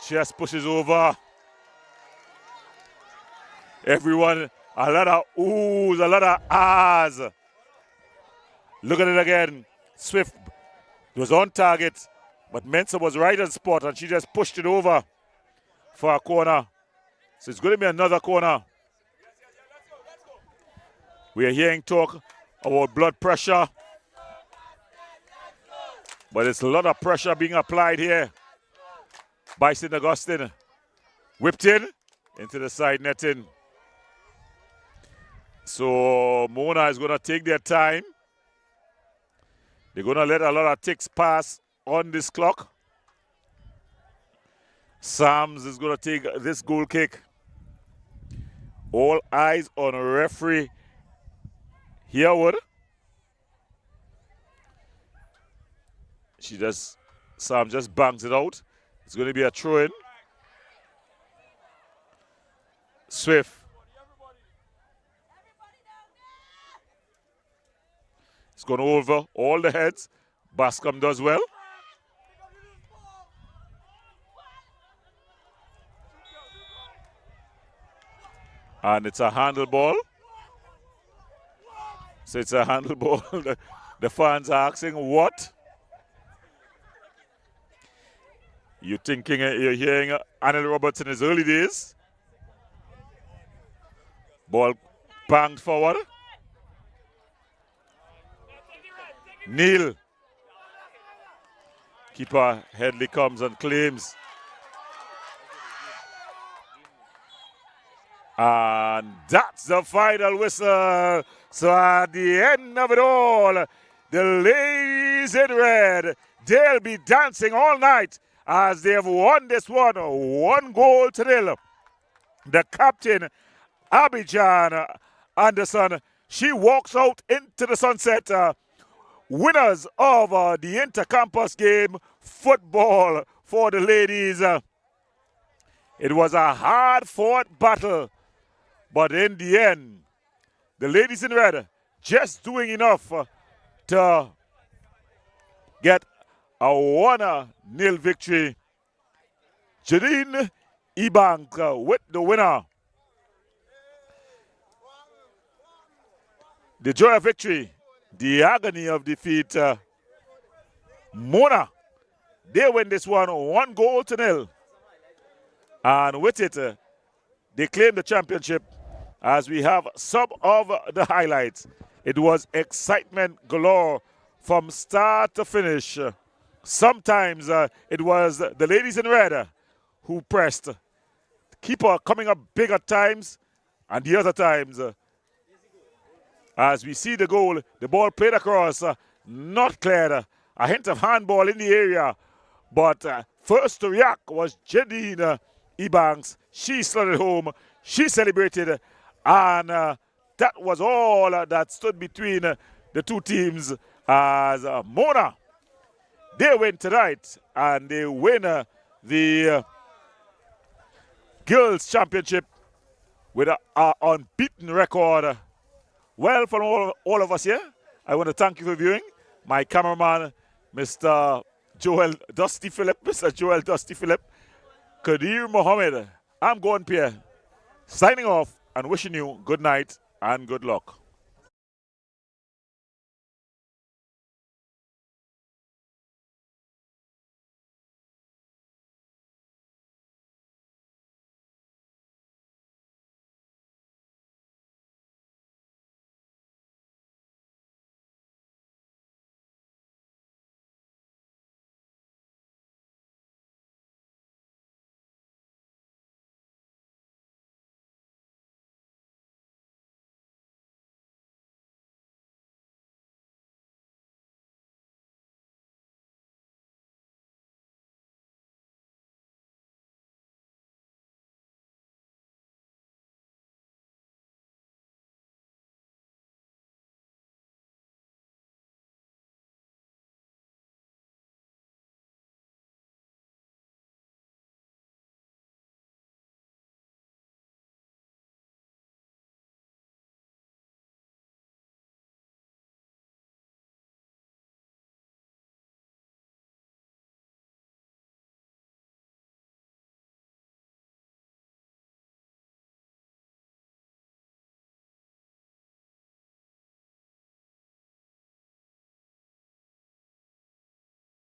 just pushes over. Everyone, a lot of oohs, a lot of ahs. Look at it again. Swift was on target, but Mensah was right on spot, and she just pushed it over for a corner. So it's going to be another corner. We are hearing talk about blood pressure, but it's a lot of pressure being applied here by St. Augustine. Whipped in into the side netting. So Mona is going to take their time. They're going to let a lot of ticks pass on this clock. Sams is going to take this goal kick. All eyes on referee Herwood. Sam just bangs it out. It's going to be a throw-in. Swift. It's gone over all the heads. Bascom does well. And it's a handle ball. So it's a handle ball. The fans are asking, what? You're thinking, you're hearing Anil Roberts in his early days. Ball banged forward. Neil. Keeper Headley comes and claims. And that's the final whistle. So at the end of it all, the ladies in red, they'll be dancing all night as they have won this one 1-0. The captain, Abidjan Anderson, she walks out into the sunset. Winners of the inter-campus game, football for the ladies. It was a hard-fought battle, but in the end, the ladies in red just doing enough to get a 1-0 victory. Jadine Ebanks with the winner. The joy of victory, the agony of defeat. Mona, they win this one 1-0. And with it, they claim the championship. As we have some of the highlights, it was excitement galore from start to finish. Sometimes it was the ladies in red who pressed. Keeper coming up big at times, and the other times, as we see the goal, the ball played across, not cleared. A hint of handball in the area, but first to react was Jadine Ebanks. She slid home, she celebrated, and that was all that stood between the two teams as Mona, they win tonight, and they win the girls' championship with an unbeaten record. Well, from all of us here, I want to thank you for viewing. My cameraman, Mr. Joel Dusty Phillip, Kadir Mohammed, I'm Gordon Pierre, signing off and wishing you good night and good luck.